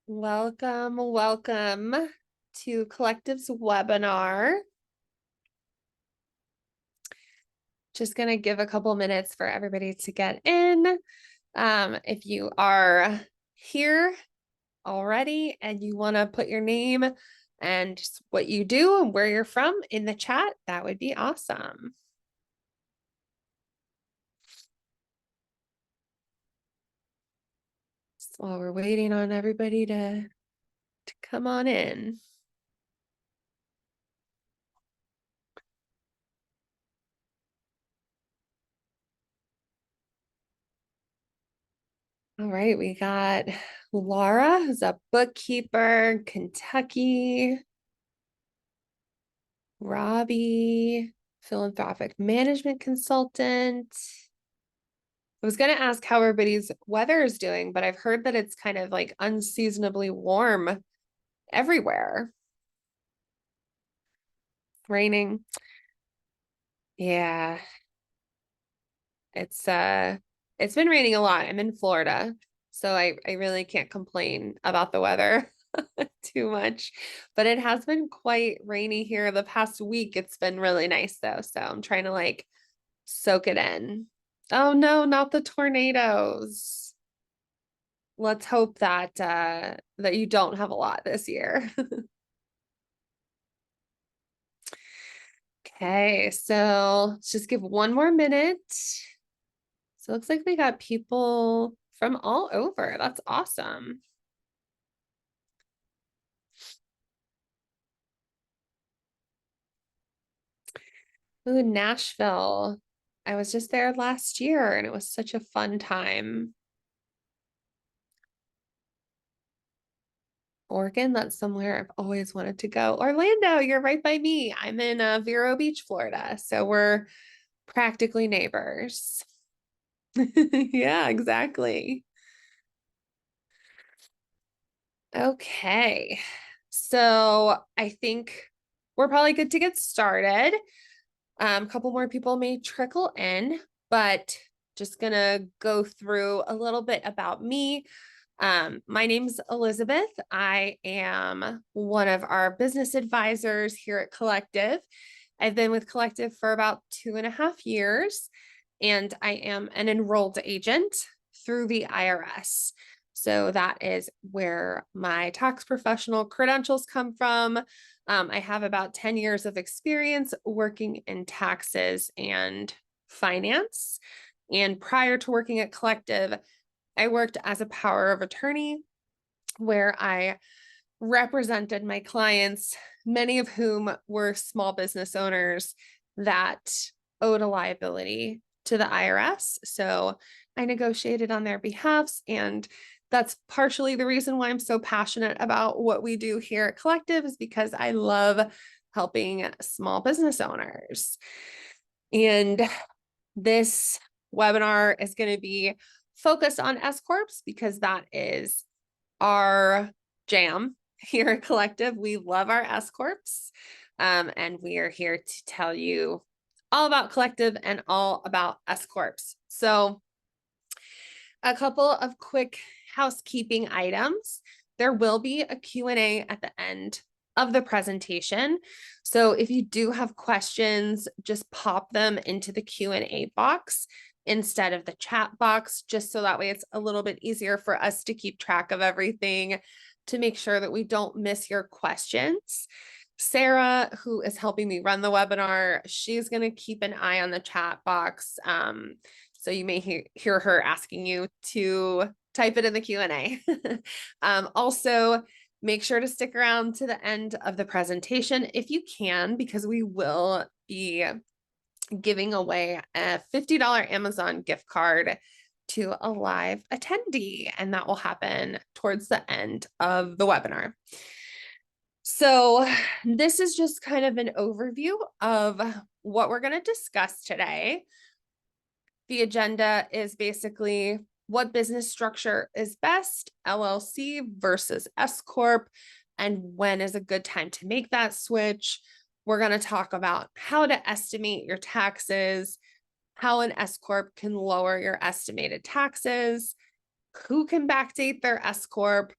Welcome to Collective's webinar. Just going to give a couple minutes for everybody to get in. If you are here already and you want to put your name and just what you do and where you're from in the chat, that would be awesome. So while we're waiting on everybody to come on in. All right, we got Laura, who's a bookkeeper, Kentucky. Robbie, philanthropic management consultant. I was going to ask how everybody's weather is doing, but I've heard that it's kind of like unseasonably warm everywhere. Raining. Yeah. It's been raining a lot. I'm in Florida, so I really can't complain about the weather too much. But it has been quite rainy here the past week. It's been really nice though, so I'm trying to like soak it in. Oh no, not the tornadoes. Let's hope that that you don't have a lot this year. Okay, so let's just give one more minute. So it looks like we got people from all over. That's awesome. Ooh, Nashville. I was just there last year and it was such a fun time. Oregon, that's somewhere I've always wanted to go. Orlando, you're right by me. I'm in Vero Beach, Florida. So we're practically neighbors. Yeah, exactly. Okay. So I think we're probably good to get started. A couple more people may trickle in, but just gonna go through a little bit about me. My name's Elizabeth. I am one of our business advisors here at Collective. I've been with Collective for about 2.5 years, and I am an enrolled agent through the IRS. So that is where my tax professional credentials come from. I have about 10 years of experience working in taxes and finance. And prior to working at Collective, I worked as a power of attorney where I represented my clients, many of whom were small business owners that owed a liability to the IRS. So I negotiated on their behalfs, and that's partially the reason why I'm so passionate about what we do here at Collective, is because I love helping small business owners. And this webinar is going to be focused on S Corps because that is our jam here at Collective. We love our S Corps, and we are here to tell you all about Collective and all about S Corps. So a couple of quick housekeeping items. There will be a Q&A at the end of the presentation. So if you do have questions, just pop them into the Q&A box instead of the chat box, just so that way it's a little bit easier for us to keep track of everything, to make sure that we don't miss your questions. Sarah, who is helping me run the webinar, she's going to keep an eye on the chat box. So you may hear her asking you to type it in the Q&A. Also, make sure to stick around to the end of the presentation if you can, because we will be giving away a $50 Amazon gift card to a live attendee, and that will happen towards the end of the webinar. So this is just kind of an overview of what we're going to discuss today. The agenda is basically what business structure is best, LLC versus S Corp, and when is a good time to make that switch. We're going to talk about how to estimate your taxes, how an S Corp can lower your estimated taxes, who can backdate their S Corp,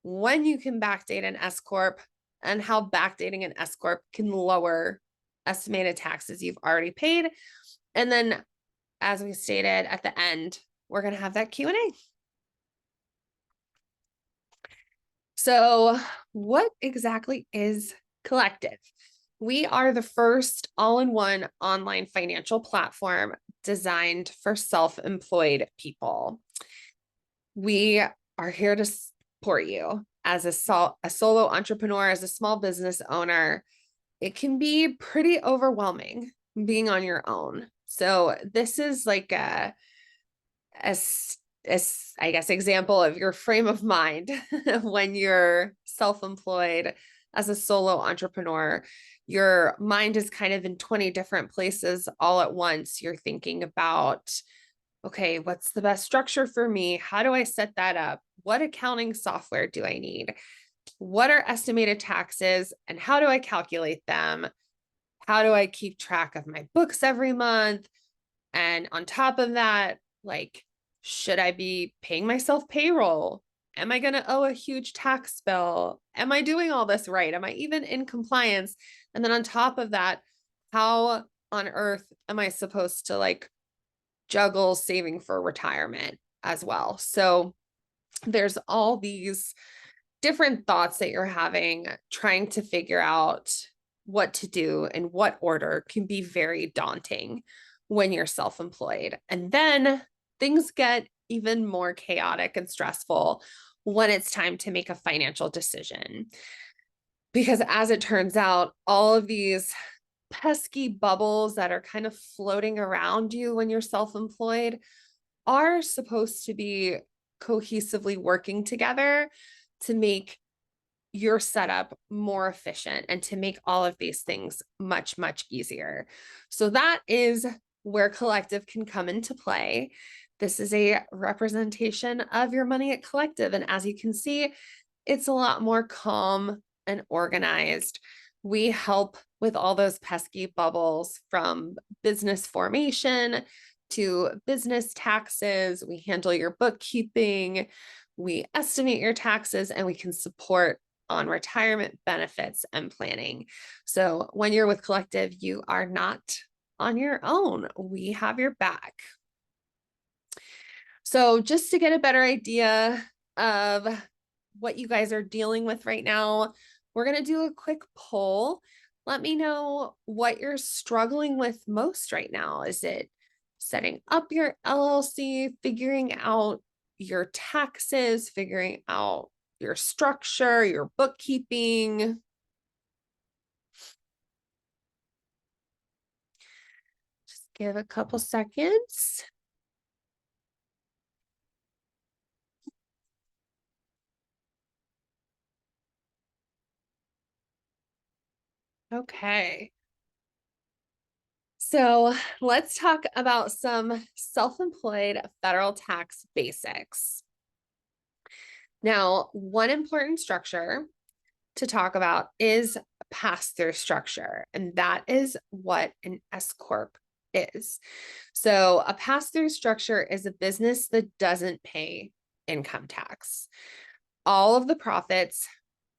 when you can backdate an S Corp, and how backdating an S Corp can lower estimated taxes you've already paid. And then, as we stated at the end, we're going to have that Q&A. So what exactly is Collective? We are the first all-in-one online financial platform designed for self-employed people. We are here to support you as a solo entrepreneur, as a small business owner. It can be pretty overwhelming being on your own. So this is like a I guess, example of your frame of mind when you're self-employed as a solo entrepreneur. Your mind is kind of in 20 different places all at once. You're thinking about, okay, what's the best structure for me? How do I set that up? What accounting software do I need? What are estimated taxes and how do I calculate them? How do I keep track of my books every month? And on top of that, like, should I be paying myself payroll? Am I going to owe a huge tax bill? Am I doing all this right? Am I even in compliance? And then on top of that, how on earth am I supposed to like juggle saving for retirement as well? So there's all these different thoughts that you're having, trying to figure out what to do in what order can be very daunting when you're self-employed. And then things get even more chaotic and stressful when it's time to make a financial decision. Because as it turns out, all of these pesky bubbles that are kind of floating around you when you're self-employed are supposed to be cohesively working together to make your setup more efficient and to make all of these things much, much easier. So that is where Collective can come into play. This is a representation of your money at Collective. And as you can see, it's a lot more calm and organized. We help with all those pesky bubbles, from business formation to business taxes. We handle your bookkeeping, we estimate your taxes, and we can support on retirement benefits and planning. So when you're with Collective, you are not on your own. We have your back. So just to get a better idea of what you guys are dealing with right now, we're going to do a quick poll. Let me know what you're struggling with most right now. Is it setting up your LLC, figuring out your taxes, figuring out your structure, your bookkeeping? Just give a couple seconds. Okay. So let's talk about some self-employed federal tax basics. Now, one important structure to talk about is a pass-through structure, and that is what an S Corp is. So a pass-through structure is a business that doesn't pay income tax. All of the profits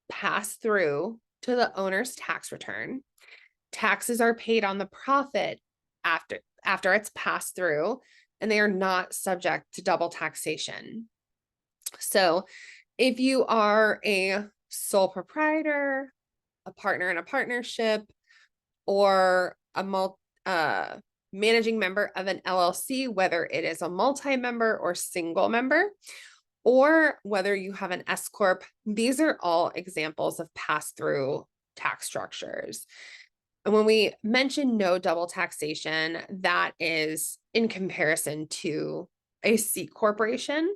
pass through to the owner's tax return. Taxes are paid on the profit after it's passed through, and they are not subject to double taxation. So if you are a sole proprietor, a partner in a partnership, or a managing member of an LLC, whether it is a multi-member or single member, or whether you have an S Corp, these are all examples of pass-through tax structures. And when we mention no double taxation, that is in comparison to a C corporation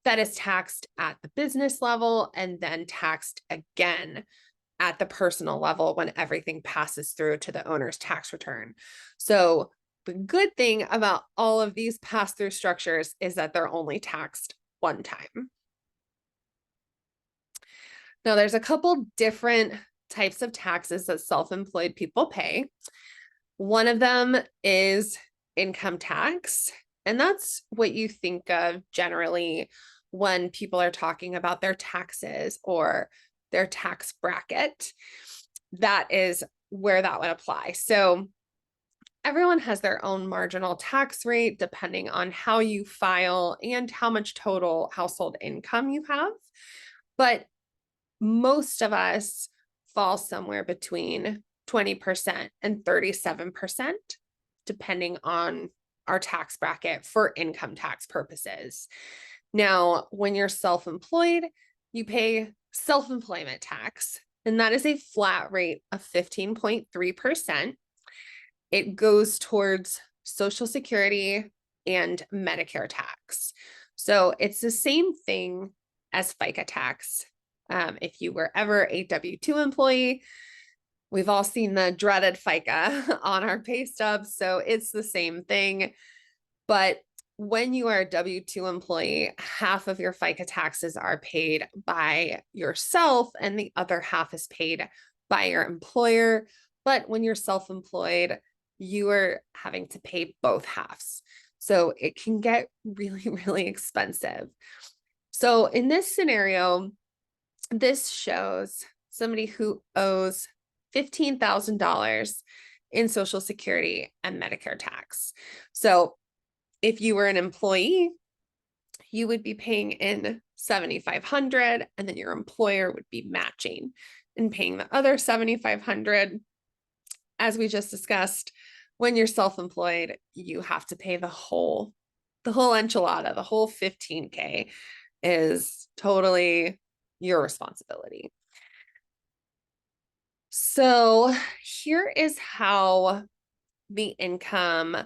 that is taxed at the business level and then taxed again at the personal level when everything passes through to the owner's tax return. So the good thing about all of these pass-through structures is that they're only taxed one time. Now, there's a couple different types of taxes that self-employed people pay. One of them is income tax, and that's what you think of generally when people are talking about their taxes or their tax bracket. That is where that would apply. So everyone has their own marginal tax rate depending on how you file and how much total household income you have. But most of us fall somewhere between 20% and 37%, depending on our tax bracket for income tax purposes. Now, when you're self-employed, you pay self-employment tax, and that is a flat rate of 15.3%. It goes towards Social Security and Medicare tax. So it's the same thing as FICA tax. If you were ever a W-2 employee, we've all seen the dreaded FICA on our pay stubs. So it's the same thing. But when you are a W-2 employee, half of your FICA taxes are paid by yourself and the other half is paid by your employer. But when you're self-employed, you are having to pay both halves. So it can get really, really expensive. So in this scenario, this shows somebody who owes $15,000 in Social Security and Medicare tax. So if you were an employee, you would be paying in $7,500, and then your employer would be matching and paying the other $7,500. As we just discussed, when you're self-employed, you have to pay the whole enchilada, the whole 15K is totally your responsibility. So here is how the income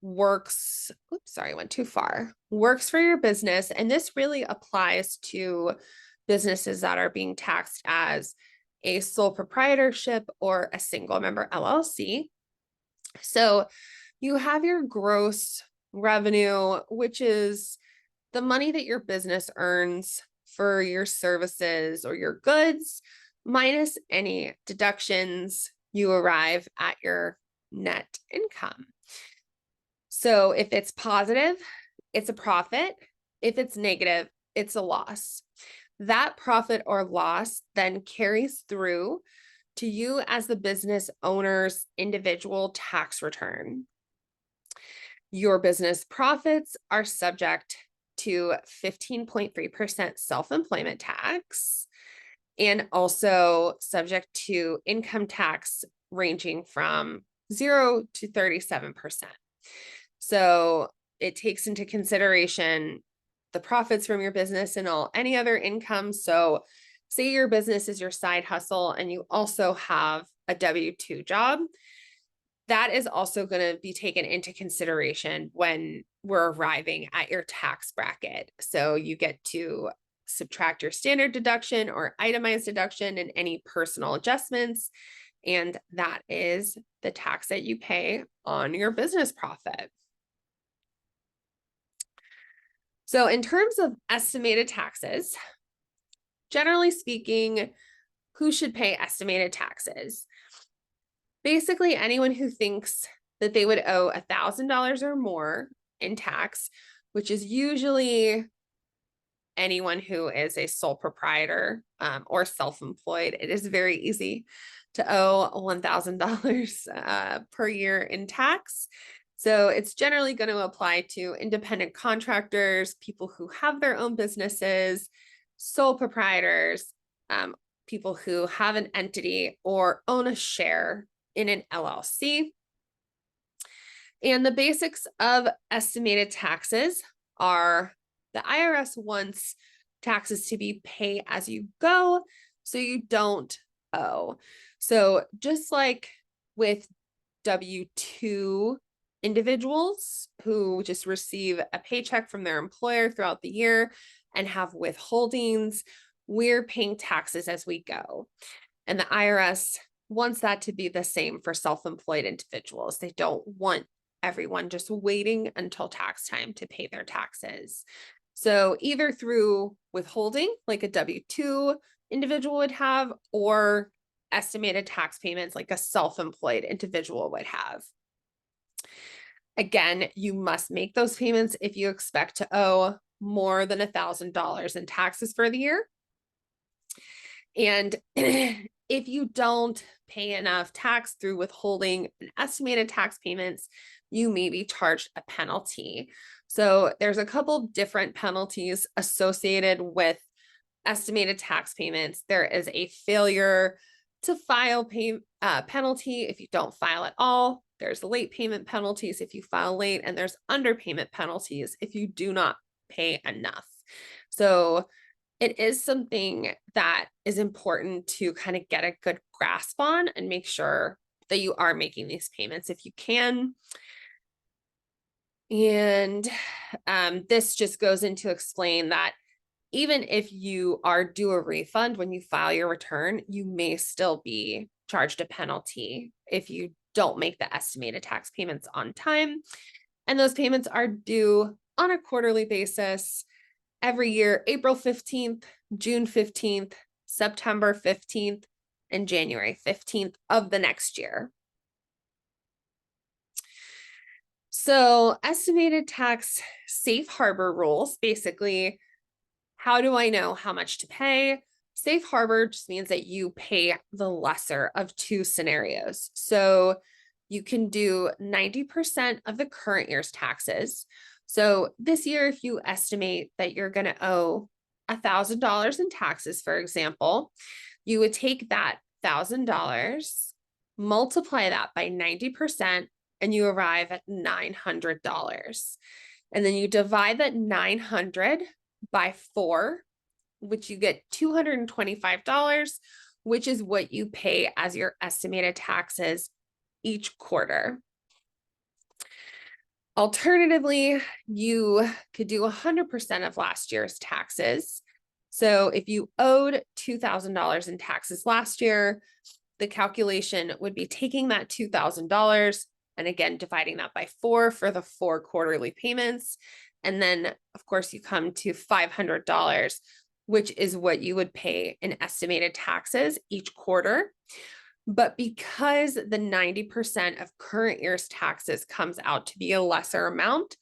works. Oops, sorry, I went too far. Works for your business. And this really applies to businesses that are being taxed as a sole proprietorship or a single member LLC. So you have your gross revenue, which is the money that your business earns for your services or your goods, minus any deductions. You arrive at your net income. So if it's positive, it's a profit. If it's negative, it's a loss. That profit or loss then carries through to you as the business owner's individual tax return. Your business profits are subject to 15.3% self-employment tax and also subject to income tax ranging from 0 to 37%. So it takes into consideration the profits from your business and any other income. So say your business is your side hustle and you also have a W-2 job, that is also going to be taken into consideration when we're arriving at your tax bracket. So you get to subtract your standard deduction or itemized deduction and any personal adjustments. And that is the tax that you pay on your business profit. So in terms of estimated taxes, generally speaking, who should pay estimated taxes? Basically, anyone who thinks that they would owe $1,000 or more in tax, which is usually anyone who is a sole proprietor or self-employed. It is very easy to owe $1,000 per year in tax. So it's generally going to apply to independent contractors, people who have their own businesses, sole proprietors, people who have an entity or own a share in an LLC. And the basics of estimated taxes are the IRS wants taxes to be pay as you go, so you don't owe. So just like with W-2 individuals who just receive a paycheck from their employer throughout the year and have withholdings, we're paying taxes as we go. And the IRS wants that to be the same for self-employed individuals. They don't want everyone just waiting until tax time to pay their taxes. So either through withholding, like a W-2 individual would have, or estimated tax payments like a self-employed individual would have. Again, you must make those payments if you expect to owe more than $1,000 in taxes for the year. And if you don't pay enough tax through withholding and estimated tax payments, you may be charged a penalty. So there's a couple different penalties associated with estimated tax payments. There is a failure to file penalty if you don't file at all. There's late payment penalties if you file late, and there's underpayment penalties if you do not pay enough. So it is something that is important to kind of get a good grasp on and make sure that you are making these payments if you can. And this just goes into explain that even if you are due a refund when you file your return, you may still be charged a penalty if you don't make the estimated tax payments on time. And those payments are due on a quarterly basis every year, April 15th, June 15th, September 15th, and January 15th of the next year. So estimated tax safe harbor rules, basically, how do I know how much to pay? Safe harbor just means that you pay the lesser of two scenarios. So you can do 90% of the current year's taxes. So this year, if you estimate that you're going to owe $1,000 in taxes, for example, you would take that $1,000, multiply that by 90%, and you arrive at $900. And then you divide that 900 by 4, which you get $225, which is what you pay as your estimated taxes each quarter. Alternatively, you could do 100% of last year's taxes. So if you owed $2,000 in taxes last year, the calculation would be taking that $2,000 and again, dividing that by 4 for the 4 quarterly payments. And then, of course, you come to $500, which is what you would pay in estimated taxes each quarter. But because the 90% of current year's taxes comes out to be a lesser amount,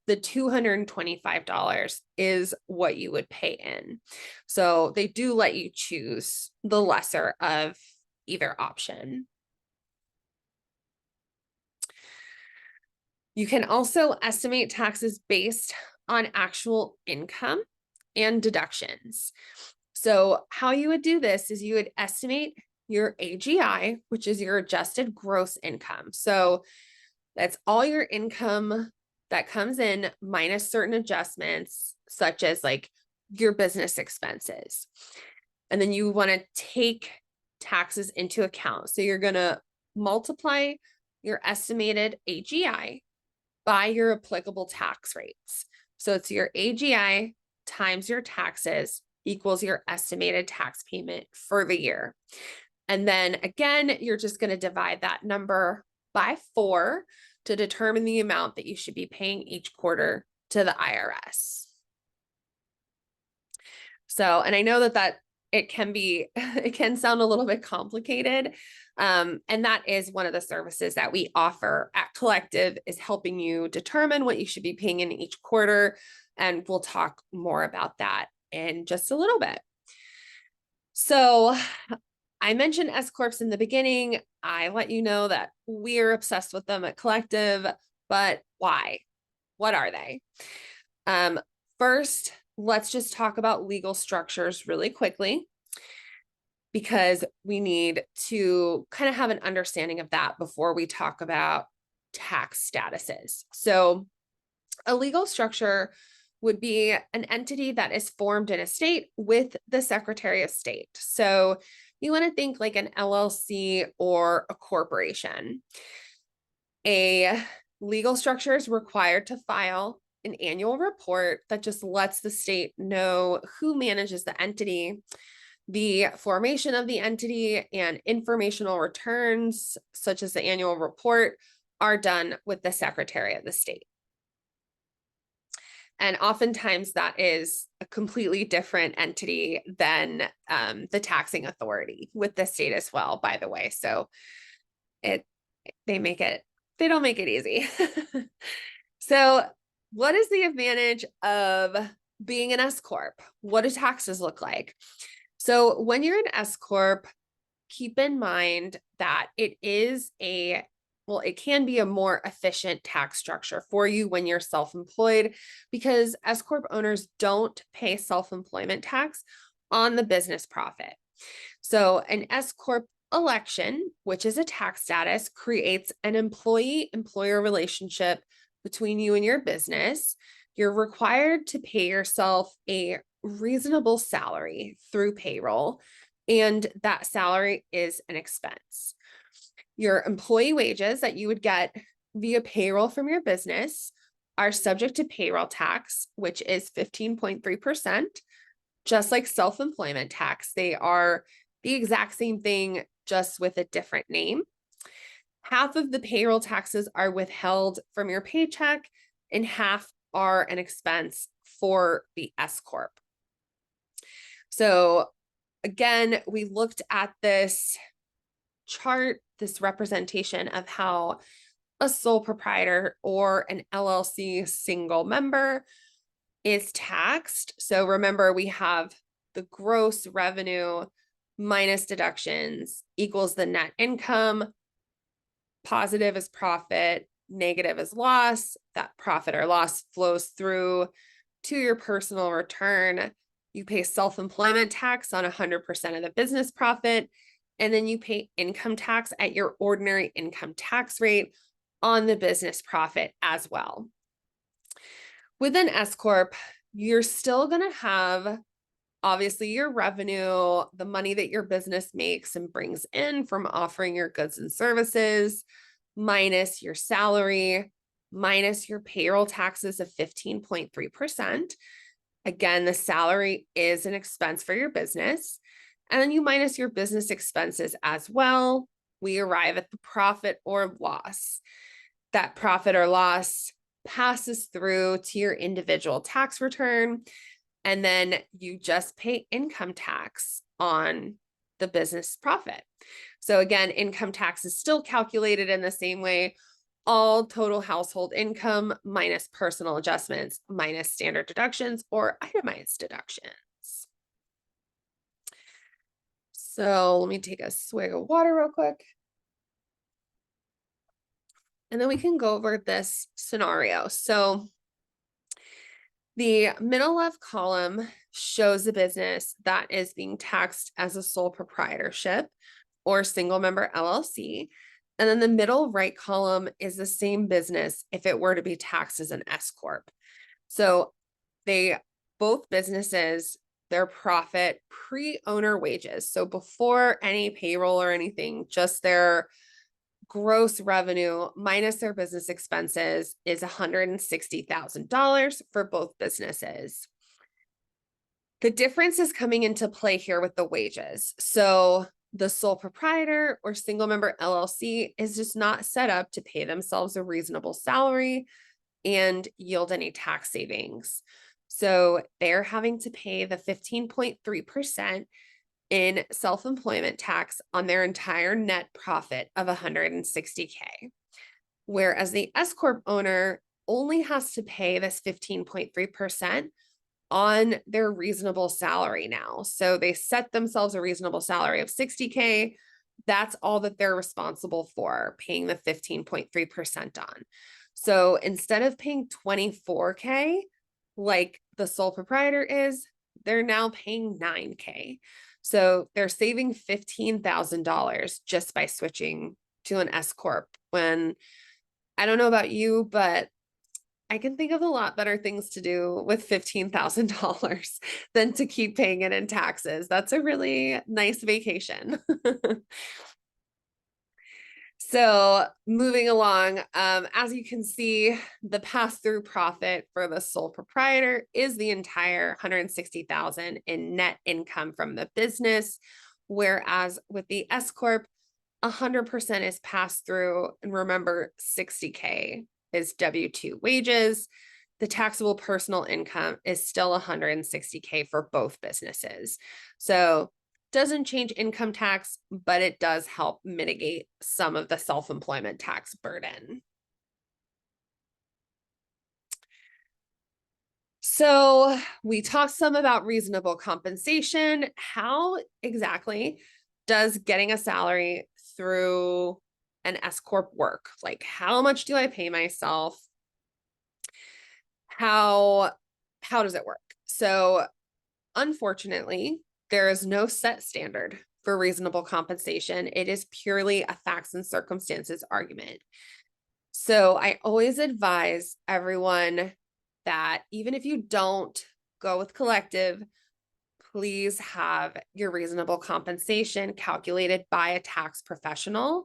the $225 is what you would pay in. So they do let you choose the lesser of either option. You can also estimate taxes based on actual income and deductions. So how you would do this is you would estimate your AGI, which is your adjusted gross income. So that's all your income that comes in minus certain adjustments, such as like your business expenses. And then you want to take taxes into account. So you're going to multiply your estimated AGI by your applicable tax rates. So it's your AGI times your taxes equals your estimated tax payment for the year. And then again, you're just going to divide that number by 4 to determine the amount that you should be paying each quarter to the IRS. So, and I know that it can sound a little bit complicated. And that is one of the services that we offer at Collective, is helping you determine what you should be paying in each quarter. And we'll talk more about that in just a little bit. So I mentioned S Corps in the beginning. I let you know that we're obsessed with them at Collective, but why? What are they? First, let's just talk about legal structures really quickly, because we need to kind of have an understanding of that before we talk about tax statuses. So a legal structure would be an entity that is formed in a state with the Secretary of State. So you want to think like an LLC or a corporation. A legal structure is required to file an annual report that just lets the state know who manages the entity. The formation of the entity and informational returns, such as the annual report, are done with the Secretary of the State. And oftentimes that is a completely different entity than the taxing authority with the state as well, by the way. So they don't make it easy. So what is the advantage of being an S Corp, what do taxes look like? So when you're an S Corp, keep in mind that it can be a more efficient tax structure for you when you're self-employed, because S Corp owners don't pay self-employment tax on the business profit. So an S Corp election, which is a tax status, creates an employee-employer relationship between you and your business. You're required to pay yourself a reasonable salary through payroll, and that salary is an expense. Your employee wages that you would get via payroll from your business are subject to payroll tax, which is 15.3%. Just like self-employment tax, they are the exact same thing, just with a different name. Half of the payroll taxes are withheld from your paycheck, and half are an expense for the S Corp. So again, we looked at this chart, this representation of how a sole proprietor or an LLC single member is taxed. So remember, we have the gross revenue minus deductions equals the net income. Positive is profit, negative is loss. That profit or loss flows through to your personal return. You pay self-employment tax on 100% of the business profit, and then you pay income tax at your ordinary income tax rate on the business profit as well. With an S Corp, you're still going to have, obviously, your revenue, the money that your business makes and brings in from offering your goods and services, minus your salary, minus your payroll taxes of 15.3%. Again, the salary is an expense for your business. And then you minus your business expenses as well. We arrive at the profit or loss. That profit or loss passes through to your individual tax return, and then you just pay income tax on the business profit. So again, income tax is still calculated in the same way: all total household income minus personal adjustments minus standard deductions or itemized deductions. So let me take a swig of water real quick. And then we can go over this scenario. So the middle left column shows a business that is being taxed as a sole proprietorship or single member LLC. And then the middle right column is the same business if it were to be taxed as an S Corp. So both businesses, their profit pre-owner wages, so before any payroll or anything, just their gross revenue minus their business expenses is $160,000 for both businesses. The difference is coming into play here with the wages. So the sole proprietor or single member LLC is just not set up to pay themselves a reasonable salary and yield any tax savings. So they're having to pay the 15.3% in self-employment tax on their entire net profit of $160K. Whereas the S Corp owner only has to pay this 15.3% on their reasonable salary now. So they set themselves a reasonable salary of $60K. That's all that they're responsible for, paying the 15.3% on. So instead of paying $24K like the sole proprietor is, they're now paying $9K. So they're saving $15,000 just by switching to an S Corp. When, I don't know about you, but I can think of a lot better things to do with $15,000 than to keep paying it in taxes. That's a really nice vacation. So moving along, as you can see, the pass-through profit for the sole proprietor is the entire $160,000 in net income from the business, whereas with the S Corp, 100% is passed through. And remember, $60K is W-2 wages. The taxable personal income is still $160K for both businesses. So doesn't change income tax, but it does help mitigate some of the self-employment tax burden. So we talked some about reasonable compensation. How exactly does getting a salary through an S Corp work? Like, how much do I pay myself? How does it work? So unfortunately, there is no set standard for reasonable compensation. It is purely a facts and circumstances argument. So I always advise everyone that even if you don't go with collective, please have your reasonable compensation calculated by a tax professional.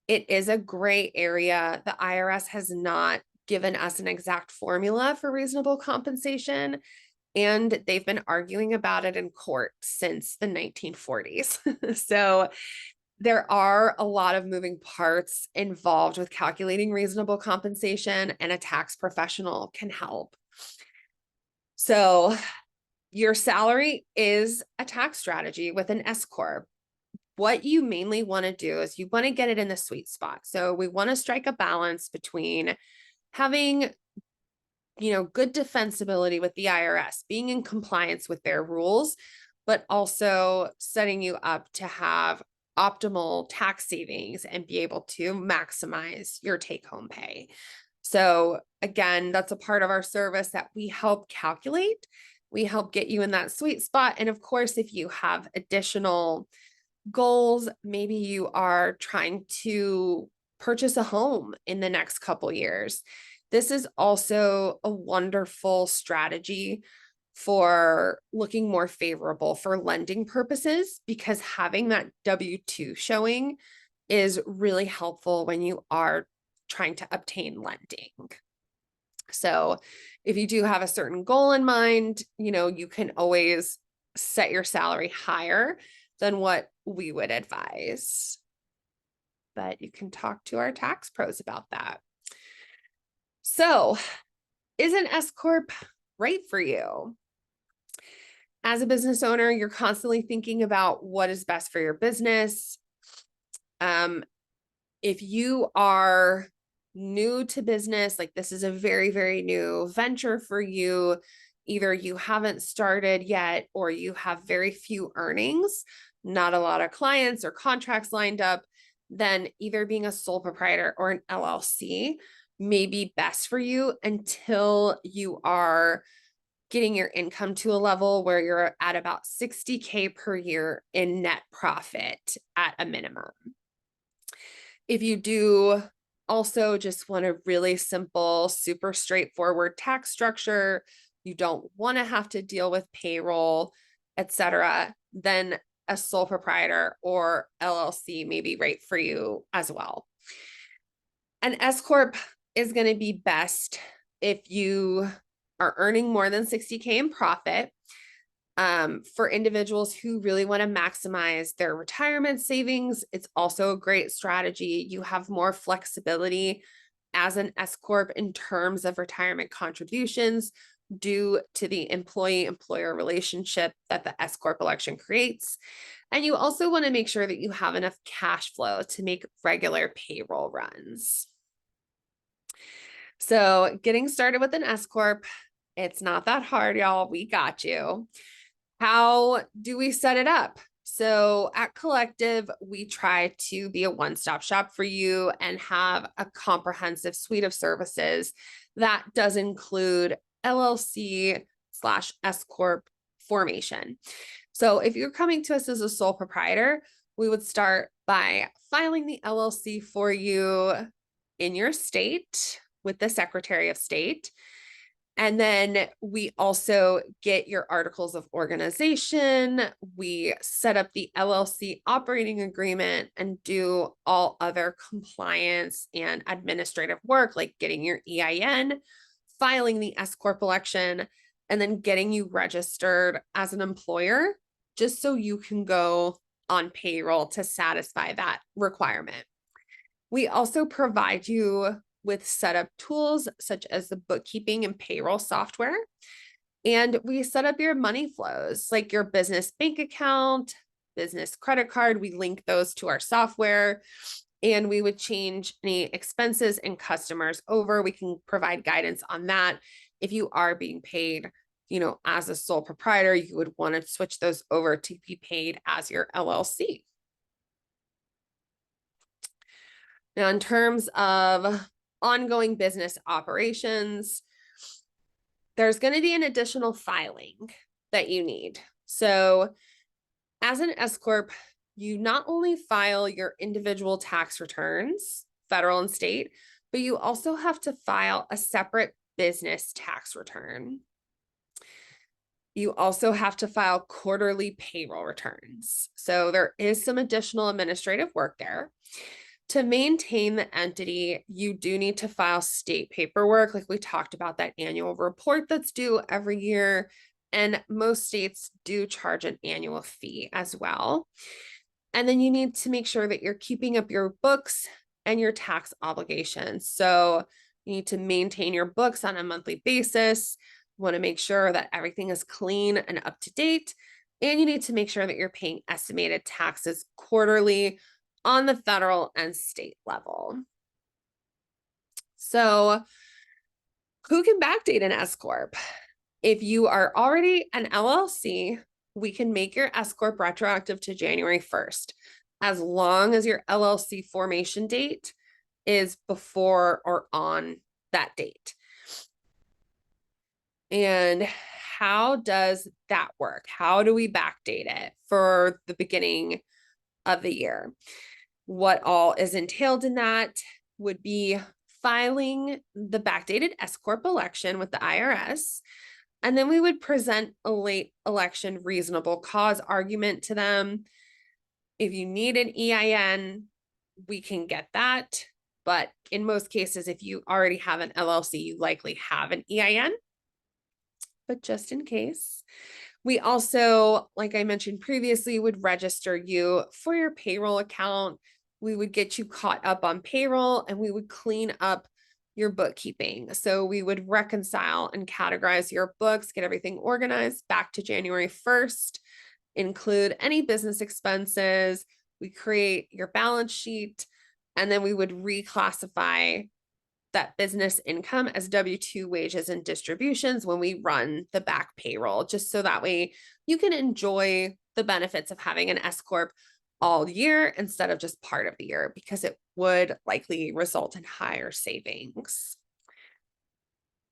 It is a gray area. The IRS has not given us an exact formula for reasonable compensation, and they've been arguing about it in court since the 1940s. So there are a lot of moving parts involved with calculating reasonable compensation, and a tax professional can help. So your salary is a tax strategy with an S Corp. What you mainly want to do is you want to get it in the sweet spot. So we want to strike a balance between having, good defensibility with the IRS, being in compliance with their rules, but also setting you up to have optimal tax savings and be able to maximize your take-home pay. So again, that's a part of our service that we help calculate. We help get you in that sweet spot. And of course, if you have additional goals, maybe you are trying to purchase a home in the next couple years. This is also a wonderful strategy for looking more favorable for lending purposes, because having that W-2 showing is really helpful when you are trying to obtain lending. So if you do have a certain goal in mind, you can always set your salary higher than what we would advise. But you can talk to our tax pros about that. So, is an S Corp right for you? As a business owner, you're constantly thinking about what is best for your business. If you are new to business, like this is a very, very new venture for you, either you haven't started yet or you have very few earnings, not a lot of clients or contracts lined up, then either being a sole proprietor or an LLC may be best for you until you are getting your income to a level where you're at about 60K per year in net profit at a minimum. If you do also just want a really simple, super straightforward tax structure, you don't want to have to deal with payroll, etc., then a sole proprietor or LLC may be right for you as well. An S Corp is going to be best if you are earning more than 60K in profit. For individuals who really want to maximize their retirement savings, it's also a great strategy. You have more flexibility as an S Corp in terms of retirement contributions due to the employee-employer relationship that the S Corp election creates. And you also want to make sure that you have enough cash flow to make regular payroll runs. So getting started with an S Corp, it's not that hard, y'all. We got you. How do we set it up? So at Collective, we try to be a one-stop shop for you and have a comprehensive suite of services that does include LLC/S Corp formation. So if you're coming to us as a sole proprietor, we would start by filing the LLC for you in your state with the Secretary of State. And then we also get your articles of organization. We set up the LLC operating agreement and do all other compliance and administrative work, like getting your EIN, filing the S Corp election, and then getting you registered as an employer, just so you can go on payroll to satisfy that requirement. We also provide you with setup tools such as the bookkeeping and payroll software. And we set up your money flows, like your business bank account, business credit card. We link those to our software, and we would change any expenses and customers over. We can provide guidance on that. if you are being paid, as a sole proprietor, you would want to switch those over to be paid as your LLC. Now, in terms of ongoing business operations, there's going to be an additional filing that you need. So as an S Corp, you not only file your individual tax returns, federal and state, but you also have to file a separate business tax return. You also have to file quarterly payroll returns. So there is some additional administrative work there. To maintain the entity, you do need to file state paperwork, like we talked about, that annual report that's due every year. And most states do charge an annual fee as well. And then you need to make sure that you're keeping up your books and your tax obligations. So you need to maintain your books on a monthly basis. You want to make sure that everything is clean and up to date. And you need to make sure that you're paying estimated taxes quarterly on the federal and state level. So who can backdate an S Corp? If you are already an LLC, we can make your S Corp retroactive to January 1st, as long as your LLC formation date is before or on that date. And how does that work? How do we backdate it for the beginning of the year? What all is entailed in that would be filing the backdated S Corp election with the IRS. And then we would present a late election reasonable cause argument to them. If you need an EIN, we can get that. But in most cases, if you already have an LLC, you likely have an EIN. But just in case, we also, like I mentioned previously, would register you for your payroll account. We would get you caught up on payroll, and we would clean up your bookkeeping. So we would reconcile and categorize your books, get everything organized back to January 1st, include any business expenses. We create your balance sheet, and then we would reclassify that business income as W-2 wages and distributions when we run the back payroll, just so that way you can enjoy the benefits of having an S Corp all year instead of just part of the year, because it would likely result in higher savings.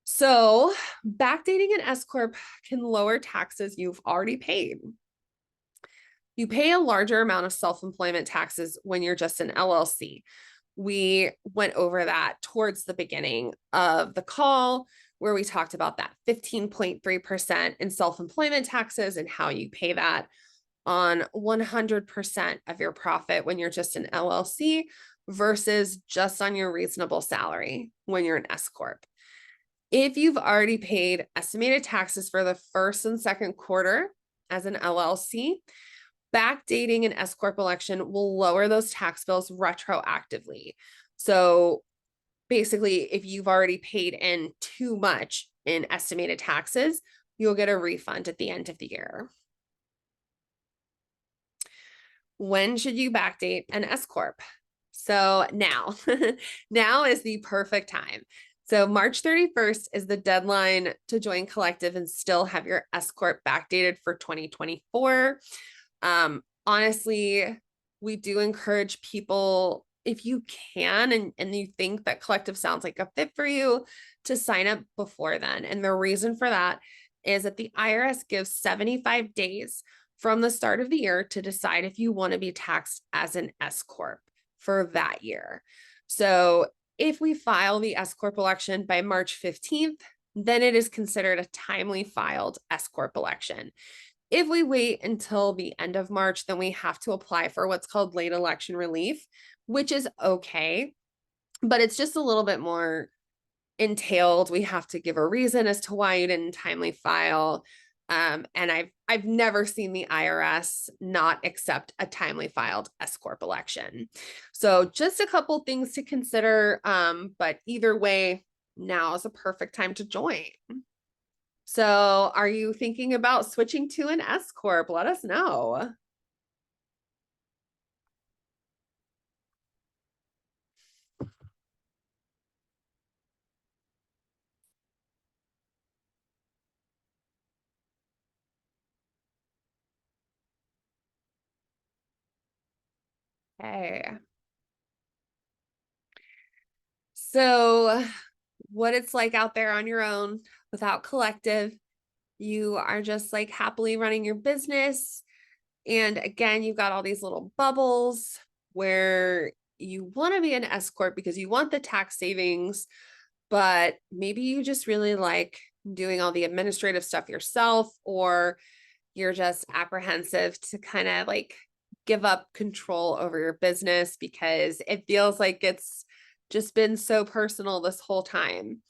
So backdating an S Corp can lower taxes you've already paid. You pay a larger amount of self-employment taxes when you're just an LLC. We went over that towards the beginning of the call, where we talked about that 15.3% in self-employment taxes and how you pay that on 100% of your profit when you're just an LLC versus just on your reasonable salary when you're an S Corp. If you've already paid estimated taxes for the first and second quarter as an LLC, backdating an S Corp election will lower those tax bills retroactively. So basically, if you've already paid in too much in estimated taxes, you'll get a refund at the end of the year. When should you backdate an S Corp? So now, now is the perfect time. So March 31st is the deadline to join Collective and still have your S Corp backdated for 2024. Honestly, we do encourage people, if you can, and you think that Collective sounds like a fit for you, to sign up before then. And the reason for that is that the IRS gives 75 days from the start of the year to decide if you want to be taxed as an S Corp for that year. So if we file the S Corp election by March 15th, then it is considered a timely filed S Corp election. If we wait until the end of March, then we have to apply for what's called late election relief, which is okay, but it's just a little bit more entailed. We have to give a reason as to why you didn't timely file. And I've never seen the IRS not accept a timely filed S Corp election. So just a couple things to consider. But either way, now is a perfect time to join. So are you thinking about switching to an S Corp? Let us know. Okay. So, what it's like out there on your own without collective, you are just like happily running your business. And again, you've got all these little bubbles where you want to be an S Corp because you want the tax savings, but maybe you just really like doing all the administrative stuff yourself, or you're just apprehensive to kind of like give up control over your business because it feels like it's just been so personal this whole time.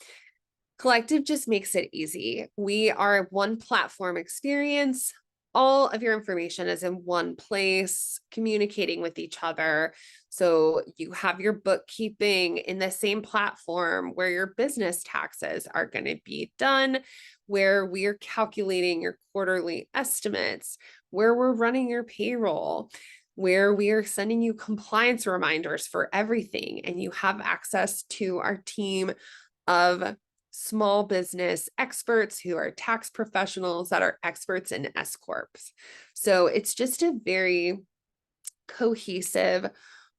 Collective just makes it easy. We are one platform experience. All of your information is in one place, communicating with each other. So you have your bookkeeping in the same platform where your business taxes are going to be done, where we're calculating your quarterly estimates, where we're running your payroll, where we are sending you compliance reminders for everything. And you have access to our team of small business experts who are tax professionals that are experts in S Corps. So it's just a very cohesive,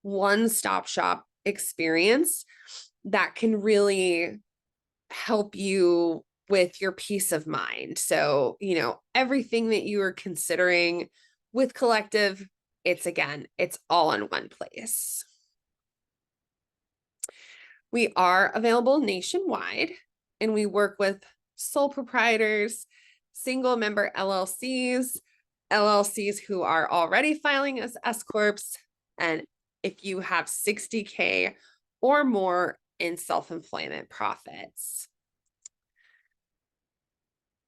one-stop shop experience that can really help you with your peace of mind. So, everything that you are considering with collective, it's all in one place. We are available nationwide, and we work with sole proprietors, single member LLCs, LLCs who are already filing as S Corps, and if you have 60K or more in self-employment profits.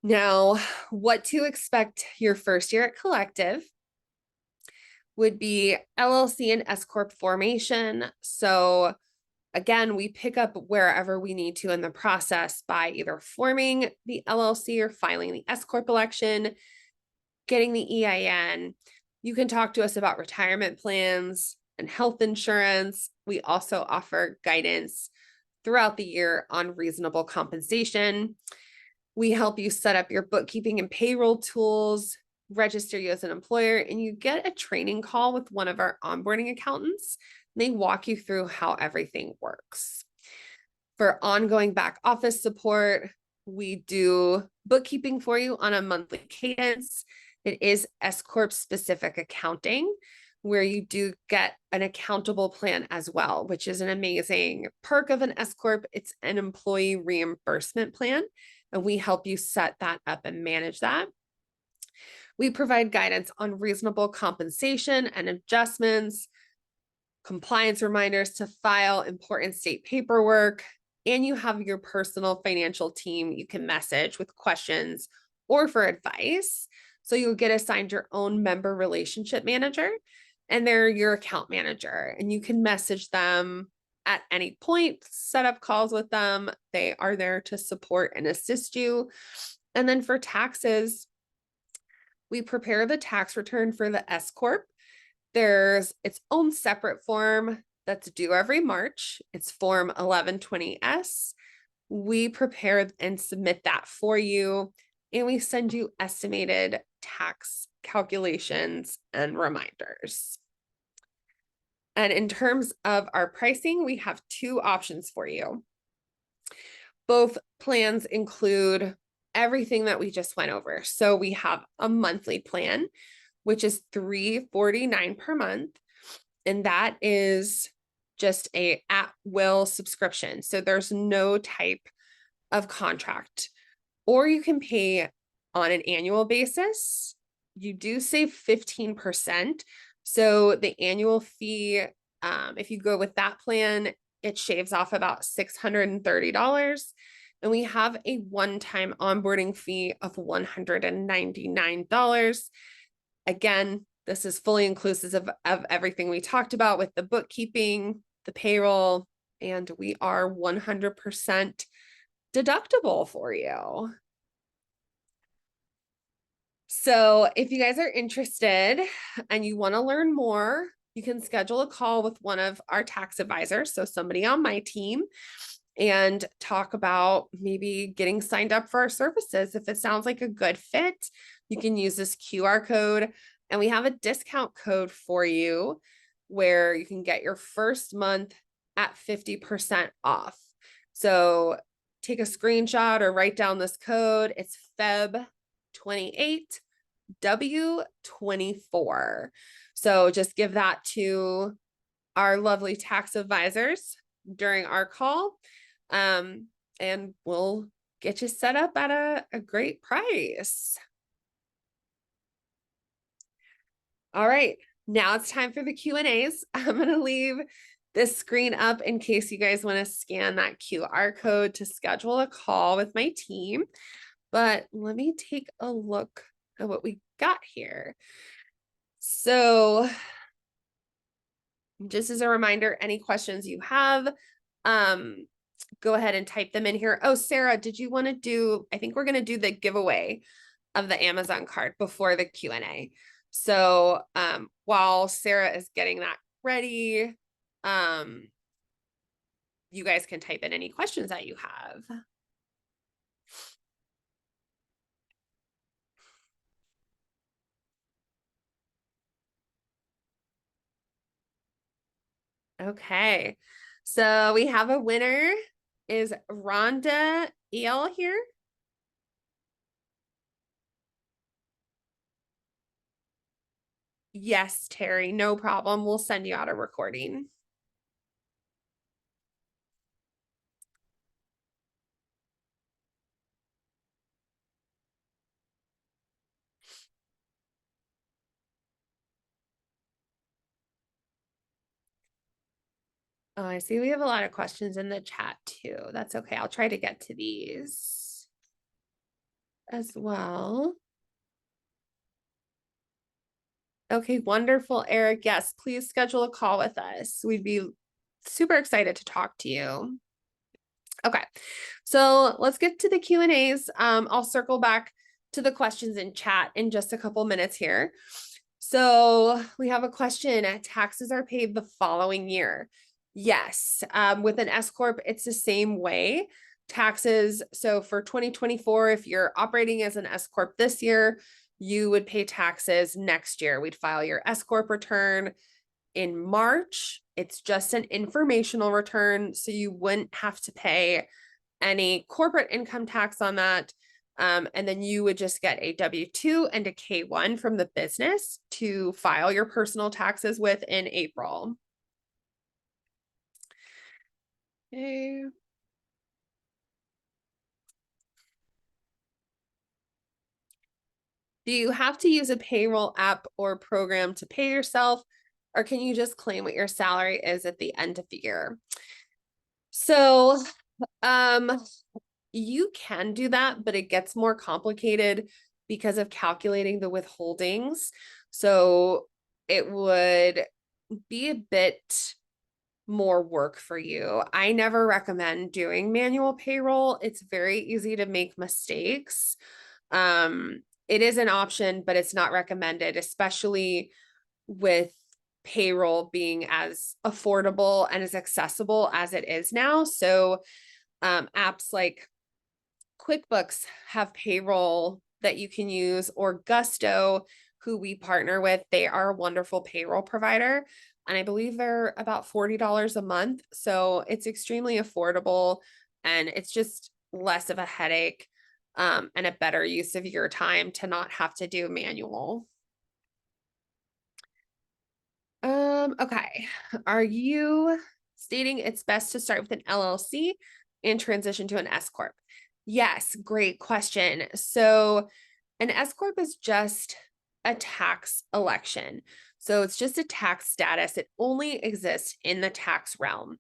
Now, what to expect your first year at Collective would be LLC and S Corp formation. So again, we pick up wherever we need to in the process by either forming the LLC or filing the S Corp election, getting the EIN. You can talk to us about retirement plans and health insurance. We also offer guidance throughout the year on reasonable compensation. We help you set up your bookkeeping and payroll tools, register you as an employer, and you get a training call with one of our onboarding accountants. They walk you through how everything works. For ongoing back office support, we do bookkeeping for you on a monthly cadence. It is S Corp specific accounting, where you do get an accountable plan as well, which is an amazing perk of an S Corp. It's an employee reimbursement plan, and we help you set that up and manage that. We provide guidance on reasonable compensation and adjustments, compliance reminders to file important state paperwork, and you have your personal financial team you can message with questions or for advice. So you'll get assigned your own member relationship manager, and they're your account manager, and you can message them at any point, set up calls with them. They are there to support and assist you. And then for taxes, we prepare the tax return for the S Corp. There's its own separate form that's due every March. It's Form 1120S. We prepare and submit that for you, and we send you estimated tax calculations and reminders. And in terms of our pricing, we have two options for you. Both plans include everything that we just went over. So we have a monthly plan, which is $349 per month. And that is just a at-will subscription. So there's no type of contract. Or you can pay on an annual basis. You do save 15%. So the annual fee, if you go with that plan, it shaves off about $630. And we have a one-time onboarding fee of $199. Again, this is fully inclusive of everything we talked about with the bookkeeping, the payroll, and we are 100% deductible for you. So if you guys are interested and you want to learn more, you can schedule a call with one of our tax advisors, so somebody on my team, and talk about maybe getting signed up for our services. If it sounds like a good fit, you can use this QR code, and we have a discount code for you where you can get your first month at 50% off. So take a screenshot or write down this code. It's Feb 28 W24. So just give that to our lovely tax advisors during our call. And we'll get you set up at a great price. All right, now it's time for the Q&As. I'm going to leave this screen up in case you guys want to scan that QR code to schedule a call with my team. But let me take a look at what we got here. So just as a reminder, any questions you have, go ahead and type them in here. Oh, Sarah, did you want to do, I think we're going to do the giveaway of the Amazon card before the Q&A. So while Sarah is getting that ready, you guys can type in any questions that you have. Okay, so we have a winner. Is Rhonda Eel here? Yes, Terry, no problem. We'll send you out a recording. Oh, I see we have a lot of questions in the chat too. That's okay. I'll try to get to these as well. Okay, wonderful, Eric. Yes, please schedule a call with us. We'd be super excited to talk to you. Okay, so let's get to the Q&As. I'll circle back to the questions in chat in just a couple minutes here. So we have a question. Taxes are paid the following year. Yes, with an S Corp, it's the same way. Taxes, so for 2024, if you're operating as an S Corp this year, you would pay taxes next year. We'd file your S Corp return in March. It's just an informational return, so you wouldn't have to pay any corporate income tax on that. And then you would just get a W-2 and a K-1 from the business to file your personal taxes with in April. Okay. Do you have to use a payroll app or program to pay yourself, or can you just claim what your salary is at the end of the year? So, you can do that, but it gets more complicated because of calculating the withholdings. So it would be a bit more work for you. I never recommend doing manual payroll. It's very easy to make mistakes. It is an option, but it's not recommended, especially with payroll being as affordable and as accessible as it is now. So apps like QuickBooks have payroll that you can use, or Gusto, who we partner with. They are a wonderful payroll provider. And I believe they're about $40 a month. So it's extremely affordable and it's just less of a headache and a better use of your time to not have to do manual. Okay. Are you stating it's best to start with an LLC and transition to an S Corp? Yes, great question. So an S Corp is just a tax election. So it's just a tax status. It only exists in the tax realm.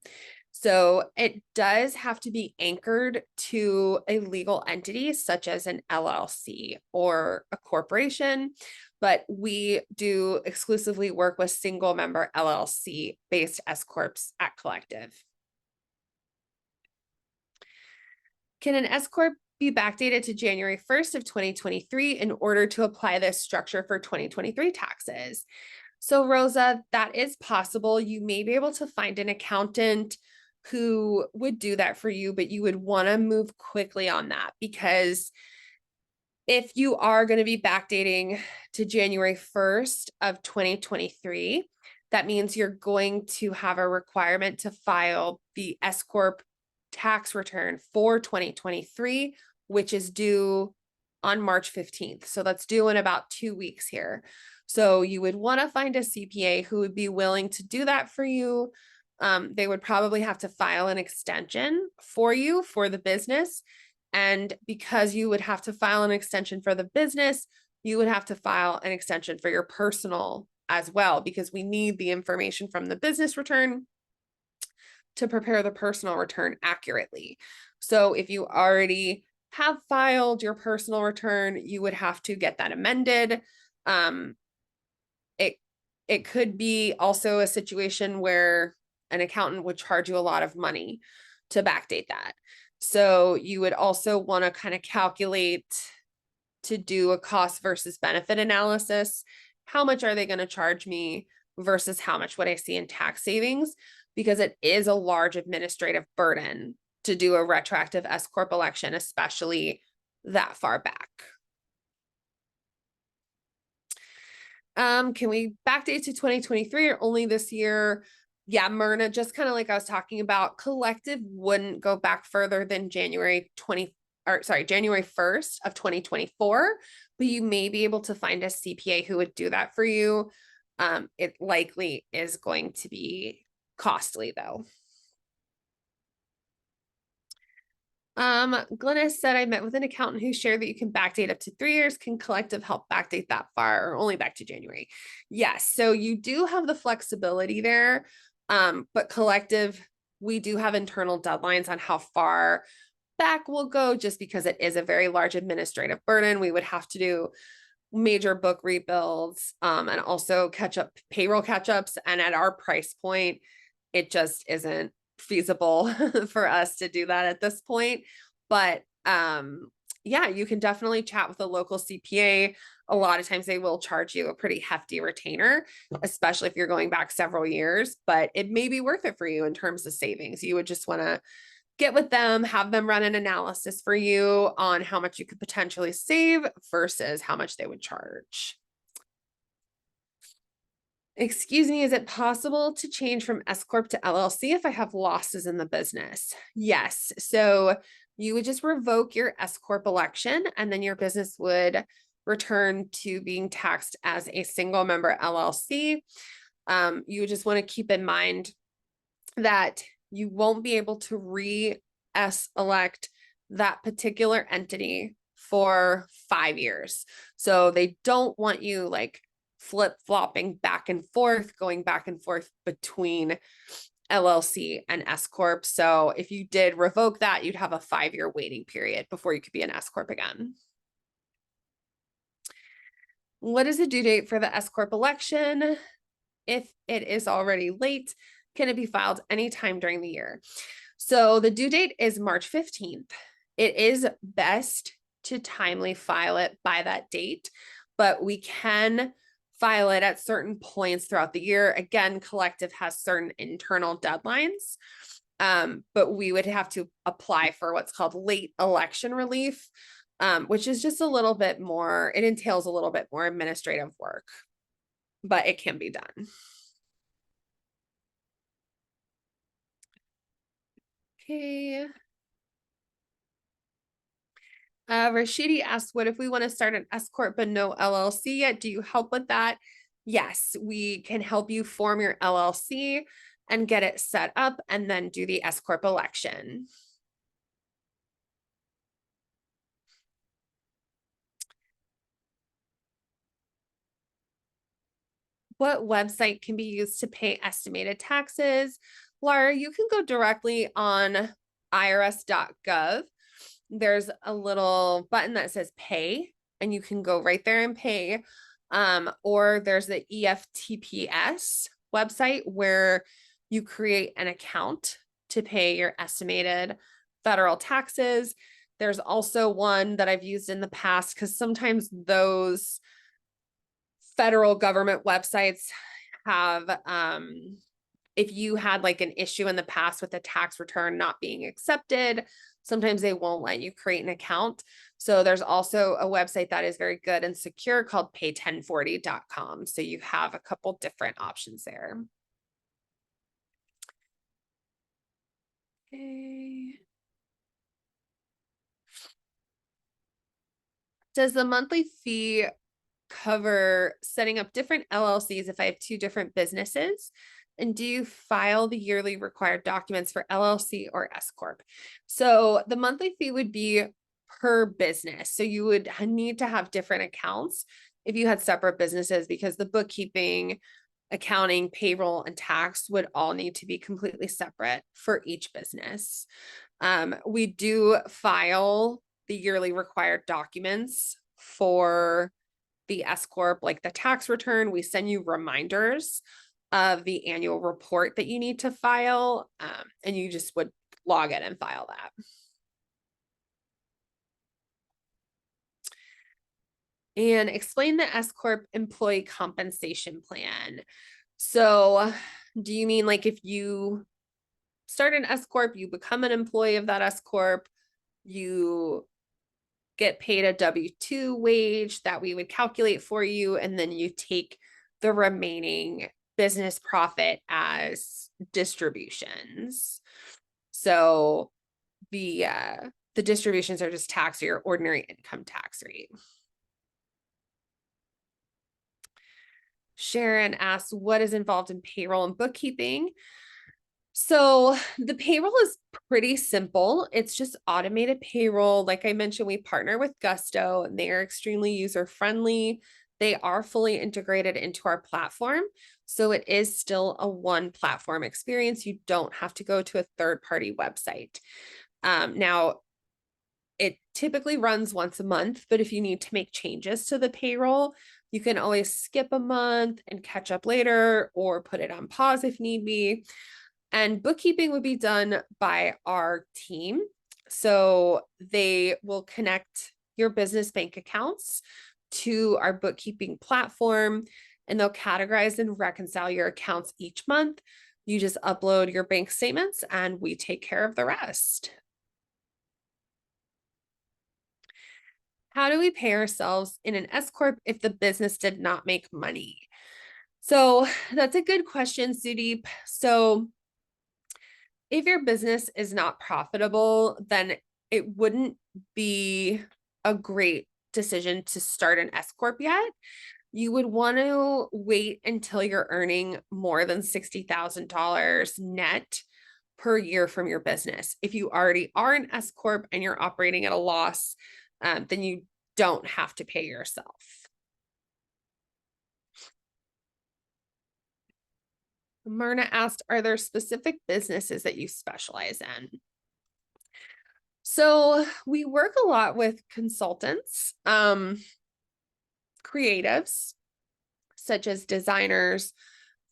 So it does have to be anchored to a legal entity such as an LLC or a corporation, but we do exclusively work with single member LLC based S Corps at Collective. Can an S Corp be backdated to January 1st of 2023 in order to apply this structure for 2023 taxes? So Rosa, that is possible. You may be able to find an accountant who would do that for you, but you would want to move quickly on that, because if you are going to be backdating to January 1st of 2023, that means you're going to have a requirement to file the S Corp tax return for 2023, which is due on March 15th. So that's due in about 2 weeks here. So you would want to find a CPA who would be willing to do that for you. They would probably have to file an extension for you for the business. And because you would have to file an extension for the business, you would have to file an extension for your personal as well, because we need the information from the business return to prepare the personal return accurately. So if you already have filed your personal return, you would have to get that amended. It could be also a situation where an accountant would charge you a lot of money to backdate that. So you would also want to kind of calculate to do a cost versus benefit analysis. How much are they going to charge me versus how much would I see in tax savings? Because it is a large administrative burden to do a retroactive S Corp election, especially that far back. Can we backdate to 2023 or only this year? Yeah, Myrna, just kind of like I was talking about, collective wouldn't go back further than January 1st of 2024, but you may be able to find a CPA who would do that for you. It likely is going to be costly though. Glennis said, I met with an accountant who shared that you can backdate up to 3 years. Can collective help backdate that far or only back to January? Yes. So you do have the flexibility there. But collective, we do have internal deadlines on how far back we'll go, just because it is a very large administrative burden. We would have to do major book rebuilds, and also payroll catch-ups. And at our price point, it just isn't feasible for us to do that at this point. But yeah, you can definitely chat with a local CPA. A lot of times they will charge you a pretty hefty retainer, especially if you're going back several years, but it may be worth it for you in terms of savings. You would just want to get with them, have them run an analysis for you on how much you could potentially save versus how much they would charge. Excuse me, is it possible to change from S Corp to LLC if I have losses in the business? Yes. So you would just revoke your S Corp election, and then your business would return to being taxed as a single member LLC. You just want to keep in mind that you won't be able to re-S elect that particular entity for 5 years. So they don't want you like flip-flopping back and forth, going back and forth between LLC and S Corp. So if you did revoke that, you'd have a 5-year waiting period before you could be an S Corp again. What is the due date for the S Corp election? If it is already late, can it be filed anytime during the year? So the due date is March 15th. It is best to timely file it by that date, but we can file it at certain points throughout the year. Again, collective has certain internal deadlines, but we would have to apply for what's called late election relief, which is just a little bit more, it entails a little bit more administrative work, but it can be done. Okay. Rashidi asked, what if we want to start an S Corp but no LLC yet? Do you help with that? Yes, we can help you form your LLC and get it set up and then do the S Corp election. What website can be used to pay estimated taxes? Laura, you can go directly on irs.gov. There's a little button that says pay, and you can go right there and pay. Or there's the EFTPS website where you create an account to pay your estimated federal taxes. There's also one that I've used in the past because sometimes those federal government websites have, if you had like an issue in the past with a tax return not being accepted, Sometimes they won't let you create an account. So there's also a website that is very good and secure called pay1040.com. So you have a couple different options there. Okay. Does the monthly fee cover setting up different LLCs if I have two different businesses? And do you file the yearly required documents for LLC or S Corp? So the monthly fee would be per business. So you would need to have different accounts if you had separate businesses, because the bookkeeping, accounting, payroll, and tax would all need to be completely separate for each business. We do file the yearly required documents for the S Corp, like the tax return. We send you reminders of the annual report that you need to file, and you just would log in and file that. And explain the S Corp employee compensation plan. So do you mean like if you start an S Corp, you become an employee of that S Corp, you get paid a W-2 wage that we would calculate for you, and then you take the remaining business profit as distributions. So the distributions are just taxed at your ordinary income tax rate. Sharon asks, what is involved in payroll and bookkeeping? So the payroll is pretty simple. It's just automated payroll. Like I mentioned, we partner with Gusto and they are extremely user-friendly. They are fully integrated into our platform. So it is still a one platform experience. You don't have to go to a third-party website. Now, it typically runs once a month, but if you need to make changes to the payroll, you can always skip a month and catch up later or put it on pause if need be. And bookkeeping would be done by our team. So they will connect your business bank accounts to our bookkeeping platform, and they'll categorize and reconcile your accounts each month. You just upload your bank statements and we take care of the rest. How do we pay ourselves in an S Corp if the business did not make money? So that's a good question, Sudeep. So if your business is not profitable, then it wouldn't be a great decision to start an S Corp yet. You would want to wait until you're earning more than $60,000 net per year from your business. If you already are an S Corp and you're operating at a loss, then you don't have to pay yourself. Myrna asked, are there specific businesses that you specialize in? So we work a lot with consultants, creatives, such as designers,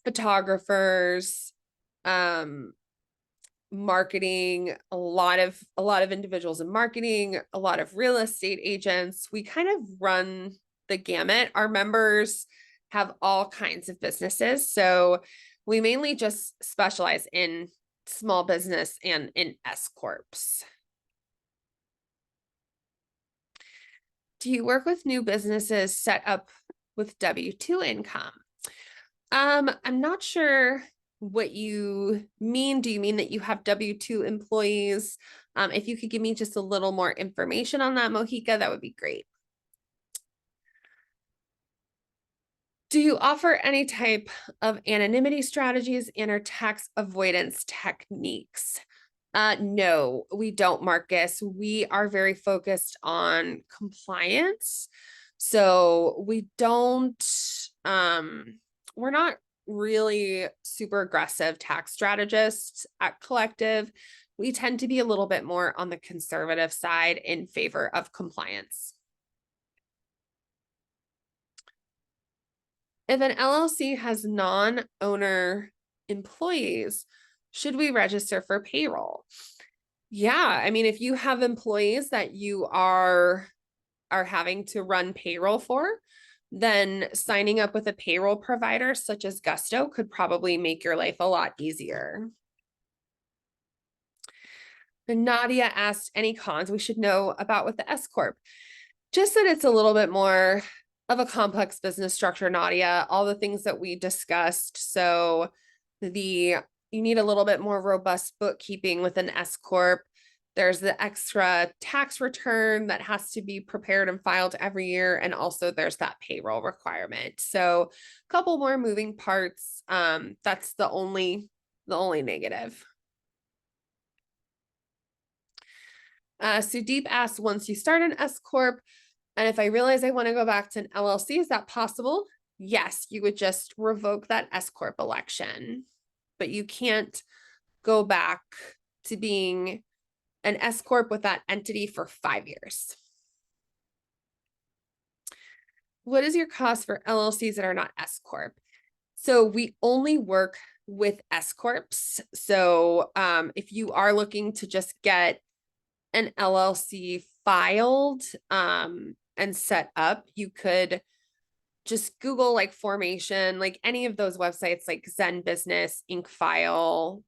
photographers, marketing, a lot of individuals in marketing, a lot of real estate agents. We kind of run the gamut. Our members have all kinds of businesses. So we mainly just specialize in small business and in S Corps. Do you work with new businesses set up with W-2 income? I'm not sure what you mean. Do you mean that you have W-2 employees? If you could give me just a little more information on that, Mohika, that would be great. Do you offer any type of anonymity strategies and or tax avoidance techniques? No, we don't, Marcus. We are very focused on compliance. So we don't, we're not really super aggressive tax strategists at Collective. We tend to be a little bit more on the conservative side in favor of compliance. If an LLC has non-owner employees, should we register for payroll? Yeah, I mean, if you have employees that you are having to run payroll for, then signing up with a payroll provider such as Gusto could probably make your life a lot easier. And Nadia asked any cons we should know about with the S Corp. Just that it's a little bit more of a complex business structure, Nadia, all the things that we discussed. So the you need a little bit more robust bookkeeping with an S Corp. There's the extra tax return that has to be prepared and filed every year. And also there's that payroll requirement. So a couple more moving parts. That's the only negative. Sudeep asked, once you start an S Corp, and if I realize I want to go back to an LLC, is that possible? Yes, you would just revoke that S Corp election, but you can't go back to being an S Corp with that entity for 5 years. What is your cost for LLCs that are not S Corp? So we only work with S Corps. So if you are looking to just get an LLC filed and set up, you could just Google like formation, like any of those websites like Zen Business, Inc. File,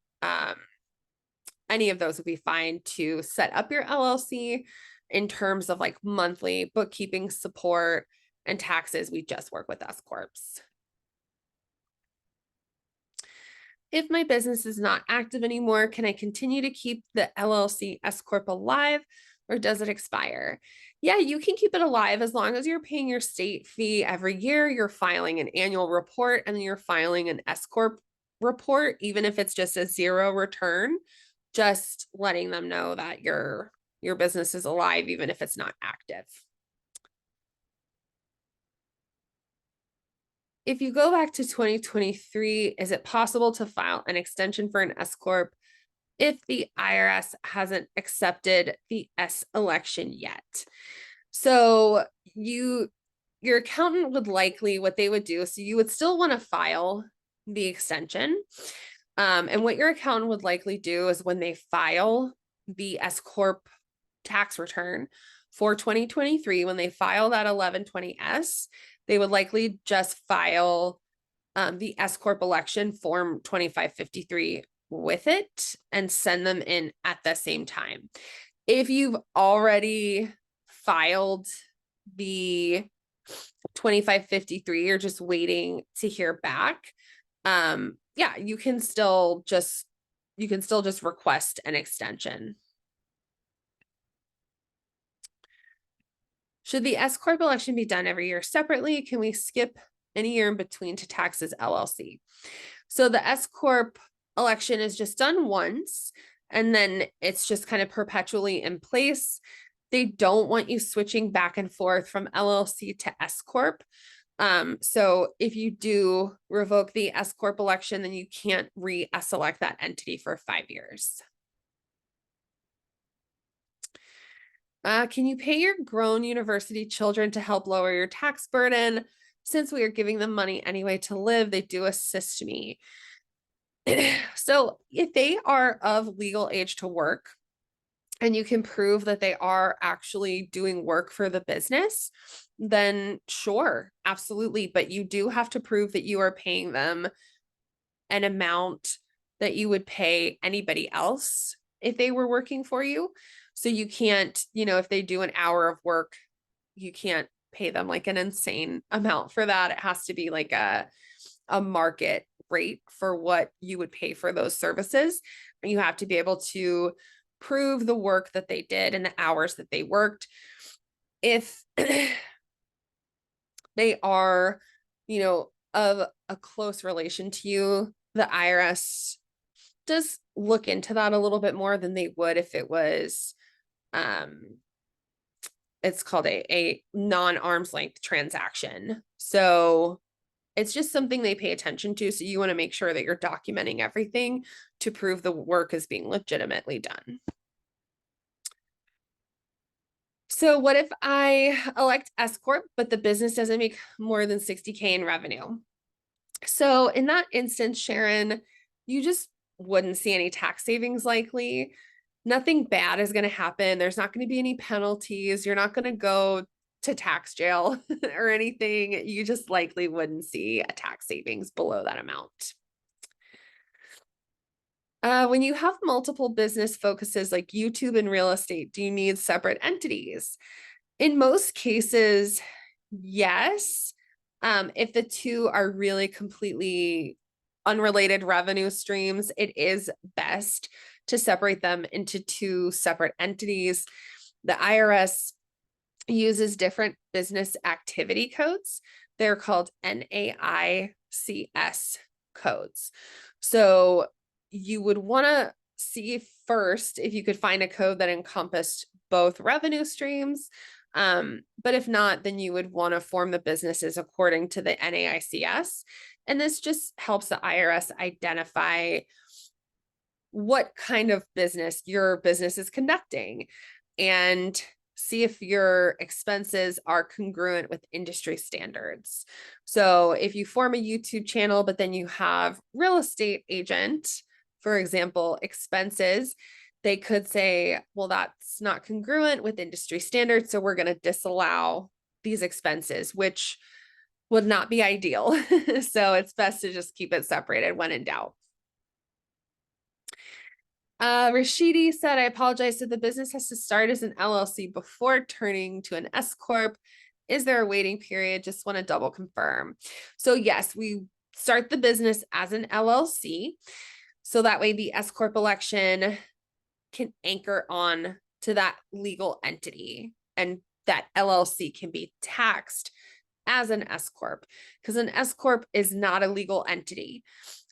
any of those would be fine to set up your LLC. In terms of like monthly bookkeeping support and taxes, we just work with S Corps. If my business is not active anymore, can I continue to keep the LLC S Corp alive, or does it expire? Yeah, you can keep it alive as long as you're paying your state fee every year, you're filing an annual report, and then you're filing an S Corp report, even if it's just a 0 return, just letting them know that your business is alive, even if it's not active. If you go back to 2023, is it possible to file an extension for an S Corp if the IRS hasn't accepted the S election yet? So your accountant would likely, what they would do, so you would still want to file the extension. And what your accountant would likely do is when they file the S Corp tax return for 2023, when they file that 1120S, they would likely just file the S Corp election form 2553 with it and send them in at the same time. If you've already filed the 2553, you're just waiting to hear back. Yeah, you can still just request an extension. Should the S Corp election be done every year separately? Can we skip any year in between to tax as LLC? So the S Corp election is just done once, and then it's just kind of perpetually in place. They don't want you switching back and forth from LLC to S Corp. So if you do revoke the S Corp election, then you can't re-select that entity for 5 years. Can you pay your grown university children to help lower your tax burden? Since we are giving them money anyway to live, they do assist me. So if they are of legal age to work, and you can prove that they are actually doing work for the business, then sure, absolutely. But you do have to prove that you are paying them an amount that you would pay anybody else if they were working for you. So you can't, if they do an hour of work, you can't pay them like an insane amount for that. It has to be like a market rate for what you would pay for those services. And you have to be able to prove the work that they did and the hours that they worked. If they are, of a close relation to you, the IRS does look into that a little bit more than they would if it was, it's called a non-arm's length transaction. So it's just something they pay attention to. So you want to make sure that you're documenting everything to prove the work is being legitimately done. So what if I elect S Corp, but the business doesn't make more than 60K in revenue? So in that instance, Sharon, you just wouldn't see any tax savings likely. Nothing bad is going to happen. There's not going to be any penalties. You're not going to go to tax jail or anything. You just likely wouldn't see a tax savings below that amount. When you have multiple business focuses like YouTube and real estate, do you need separate entities? In most cases, yes. If the two are really completely unrelated revenue streams, it is best to separate them into two separate entities. The IRS uses different business activity codes. They're called NAICS codes. So you would want to see first if you could find a code that encompassed both revenue streams. But if not, then you would want to form the businesses according to the NAICS. And this just helps the IRS identify what kind of business your business is conducting and see if your expenses are congruent with industry standards. So if you form a YouTube channel, but then you have real estate agent, for example, expenses, they could say, well, that's not congruent with industry standards, so we're going to disallow these expenses, which would not be ideal. So it's best to just keep it separated when in doubt. Rashidi said, I apologize if the business has to start as an LLC before turning to an S Corp. Is there a waiting period? Just want to double confirm. So yes, we start the business as an LLC. So that way the S Corp election can anchor on to that legal entity, and that LLC can be taxed as an S Corp, because an S Corp is not a legal entity.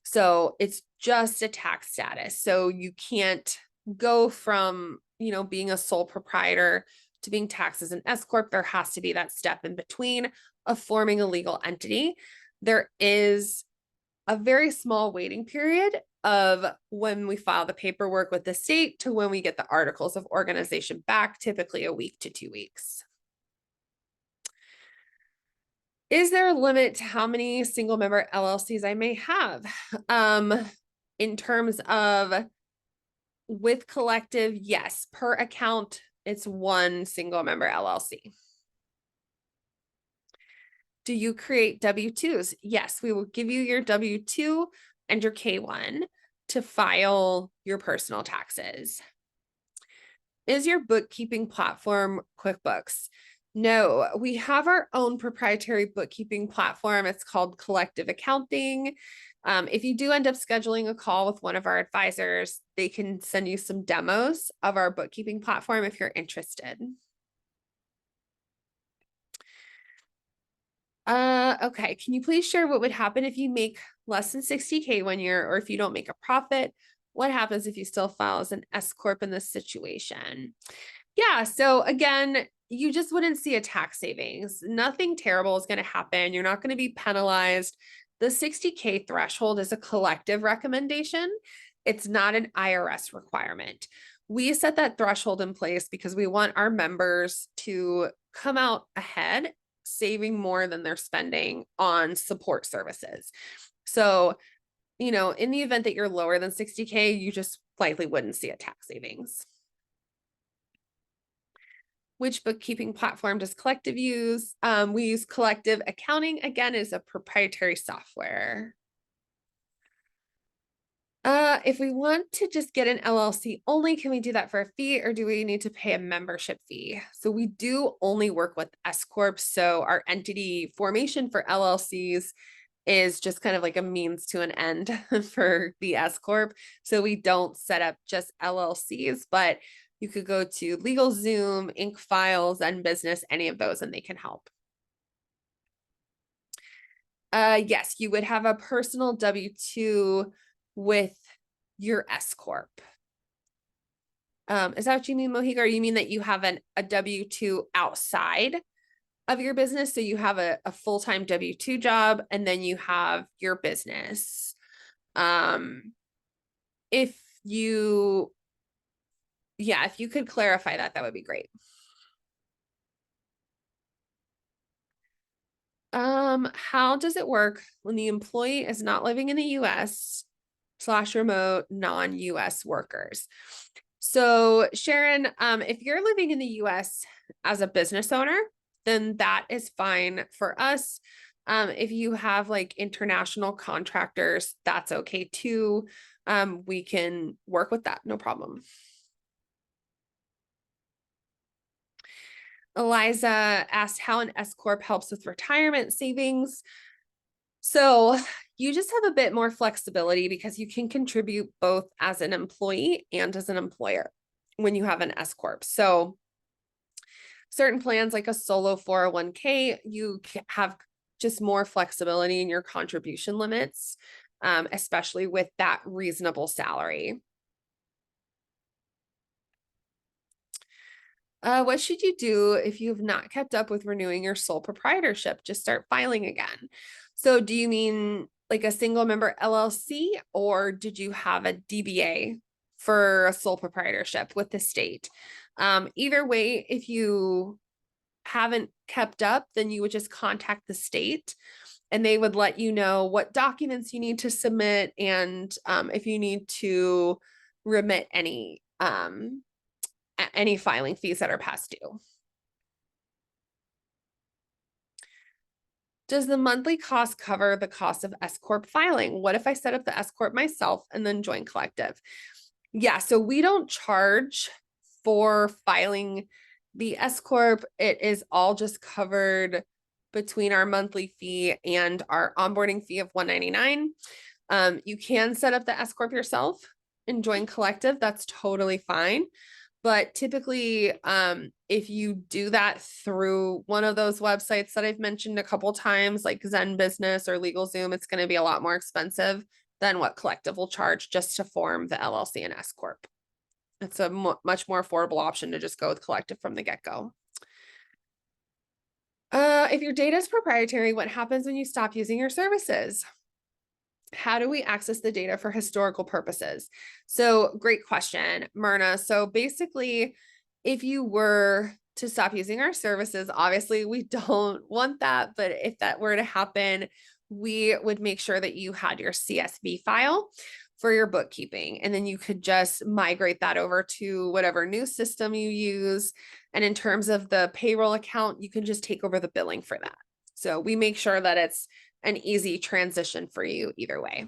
So it's just a tax status. So you can't go from, being a sole proprietor to being taxed as an S Corp. There has to be that step in between of forming a legal entity. There is a very small waiting period of when we file the paperwork with the state to when we get the articles of organization back, typically a week to 2 weeks. Is there a limit to how many single member LLCs I may have? In terms of with collective, yes, per account, it's one single member LLC. Do you create W-2s? Yes, we will give you your W-2 and your K-1 to file your personal taxes. Is your bookkeeping platform QuickBooks? No, we have our own proprietary bookkeeping platform. It's called Collective Accounting. If you do end up scheduling a call with one of our advisors, they can send you some demos of our bookkeeping platform if you're interested. Okay, can you please share what would happen if you make less than 60K 1 year, or if you don't make a profit? What happens if you still file as an S Corp in this situation? Yeah, so again, you just wouldn't see a tax savings. Nothing terrible is going to happen. You're not going to be penalized. The 60K threshold is a collective recommendation. It's not an IRS requirement. We set that threshold in place because we want our members to come out ahead, saving more than they're spending on support services. So, in the event that you're lower than 60K, you just likely wouldn't see a tax savings. Which bookkeeping platform does Collective use? We use Collective Accounting. Again, is a proprietary software. If we want to just get an LLC only, can we do that for a fee, or do we need to pay a membership fee? So we do only work with S Corp. So our entity formation for LLCs is just kind of like a means to an end for the S Corp. So we don't set up just LLCs, but you could go to LegalZoom, Inc. Files, and Business, any of those, and they can help. Yes, you would have a personal W-2 with your S Corp. Is that what you mean, Mohiga? Or you mean that you have a W-2 outside of your business? So you have a full-time W-2 job, and then you have your business. If you could clarify that, that would be great. How does it work when the employee is not living in the US / remote non-US workers? So Sharon, if you're living in the US as a business owner, then that is fine for us. If you have like international contractors, that's okay too. we can work with that. No problem. Eliza asked how an S Corp helps with retirement savings. So you just have a bit more flexibility because you can contribute both as an employee and as an employer when you have an S Corp. So certain plans like a solo 401k, you have just more flexibility in your contribution limits, especially with that reasonable salary. What should you do if you've not kept up with renewing your sole proprietorship? Just start filing again. So do you mean like a single member LLC, or did you have a DBA for a sole proprietorship with the state? Either way, if you haven't kept up, then you would just contact the state and they would let you know what documents you need to submit and if you need to remit any filing fees that are past due. Does the monthly cost cover the cost of S Corp filing? What if I set up the S Corp myself and then join collective? Yeah, so we don't charge for filing the S Corp. It is all just covered between our monthly fee and our onboarding fee of $199. You can set up the S Corp yourself and join collective. That's totally fine. But typically, if you do that through one of those websites that I've mentioned a couple times, like Zen Business or LegalZoom, it's going to be a lot more expensive than what collective will charge just to form the LLC and S Corp. It's a much more affordable option to just go with collective from the get-go. If your data is proprietary, what happens when you stop using your services? How do we access the data for historical purposes? So great question, Myrna. So basically, if you were to stop using our services, obviously we don't want that, but if that were to happen, we would make sure that you had your CSV file for your bookkeeping, and then you could just migrate that over to whatever new system you use. And in terms of the payroll account, you can just take over the billing for that. So we make sure that it's an easy transition for you either way.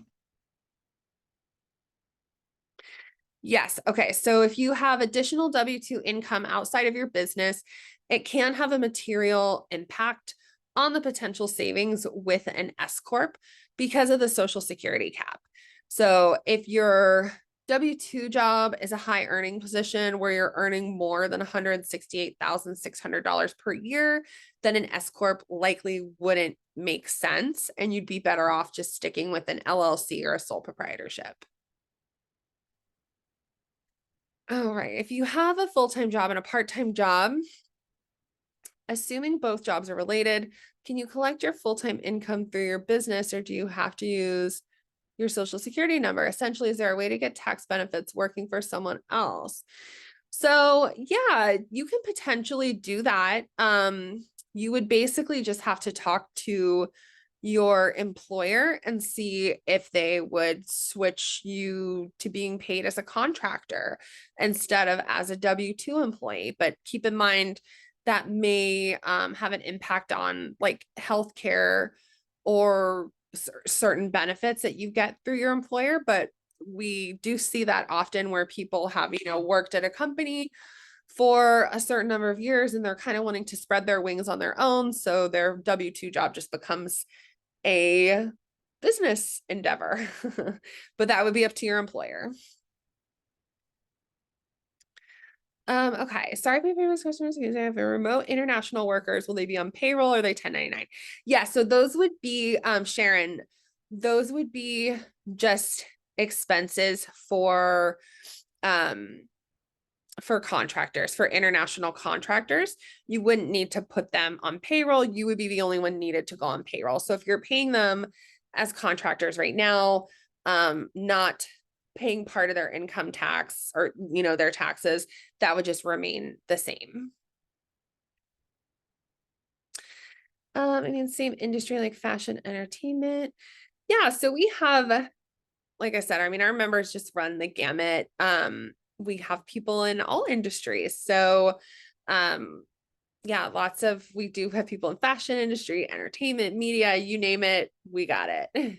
Yes. Okay. So if you have additional W-2 income outside of your business, it can have a material impact on the potential savings with an S Corp because of the Social Security cap. So if your W-2 job is a high earning position where you're earning more than $168,600 per year, then an S Corp likely wouldn't make sense and you'd be better off just sticking with an LLC or a sole proprietorship. All right. If you have a full-time job and a part-time job, assuming both jobs are related, can you collect your full-time income through your business, or do you have to use your social security number? Essentially, is there a way to get tax benefits working for someone else? So yeah, you can potentially do that. You would basically just have to talk to your employer and see if they would switch you to being paid as a contractor instead of as a W-2 employee. But keep in mind that may have an impact on like healthcare or certain benefits that you get through your employer. But we do see that often where people have, worked at a company for a certain number of years and they're kind of wanting to spread their wings on their own. So their W-2 job just becomes a business endeavor, but that would be up to your employer. Okay. Sorry, my favorite customers use it. For remote international workers, will they be on payroll or are they 1099? Yeah, so those would be, Sharon, those would be just expenses for contractors, for international contractors. You wouldn't need to put them on payroll. You would be the only one needed to go on payroll. So if you're paying them as contractors right now, not paying part of their income tax or, their taxes, that would just remain the same. Same industry like fashion, entertainment. Yeah, so we have, like I said, our members just run the gamut. We have people in all industries. So, yeah, we do have people in fashion industry, entertainment, media, you name it, we got it.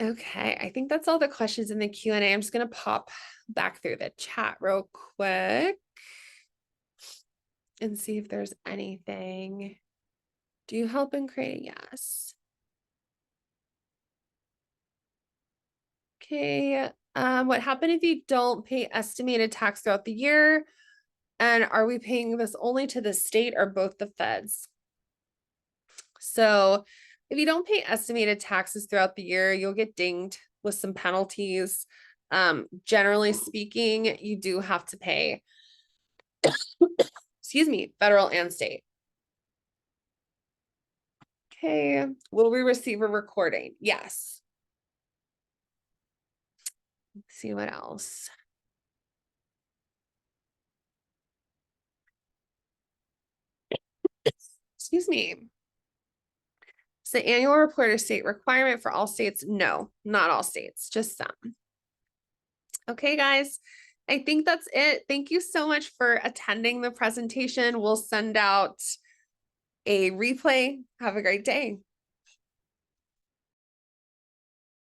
Okay, I think that's all the questions in the Q&A. I'm just gonna pop back through the chat real quick and see if there's anything. Do you help in creating? Yes. Okay. What happened if you don't pay estimated tax throughout the year? And are we paying this only to the state or both the feds? So if you don't pay estimated taxes throughout the year, you'll get dinged with some penalties. Generally speaking, you do have to pay, excuse me, federal and state. Okay, will we receive a recording? Yes. Let's see what else. Excuse me. Is the annual report a state requirement for all states? No, not all states, just some. Okay, guys, I think that's it. Thank you so much for attending the presentation. We'll send out a replay. Have a great day.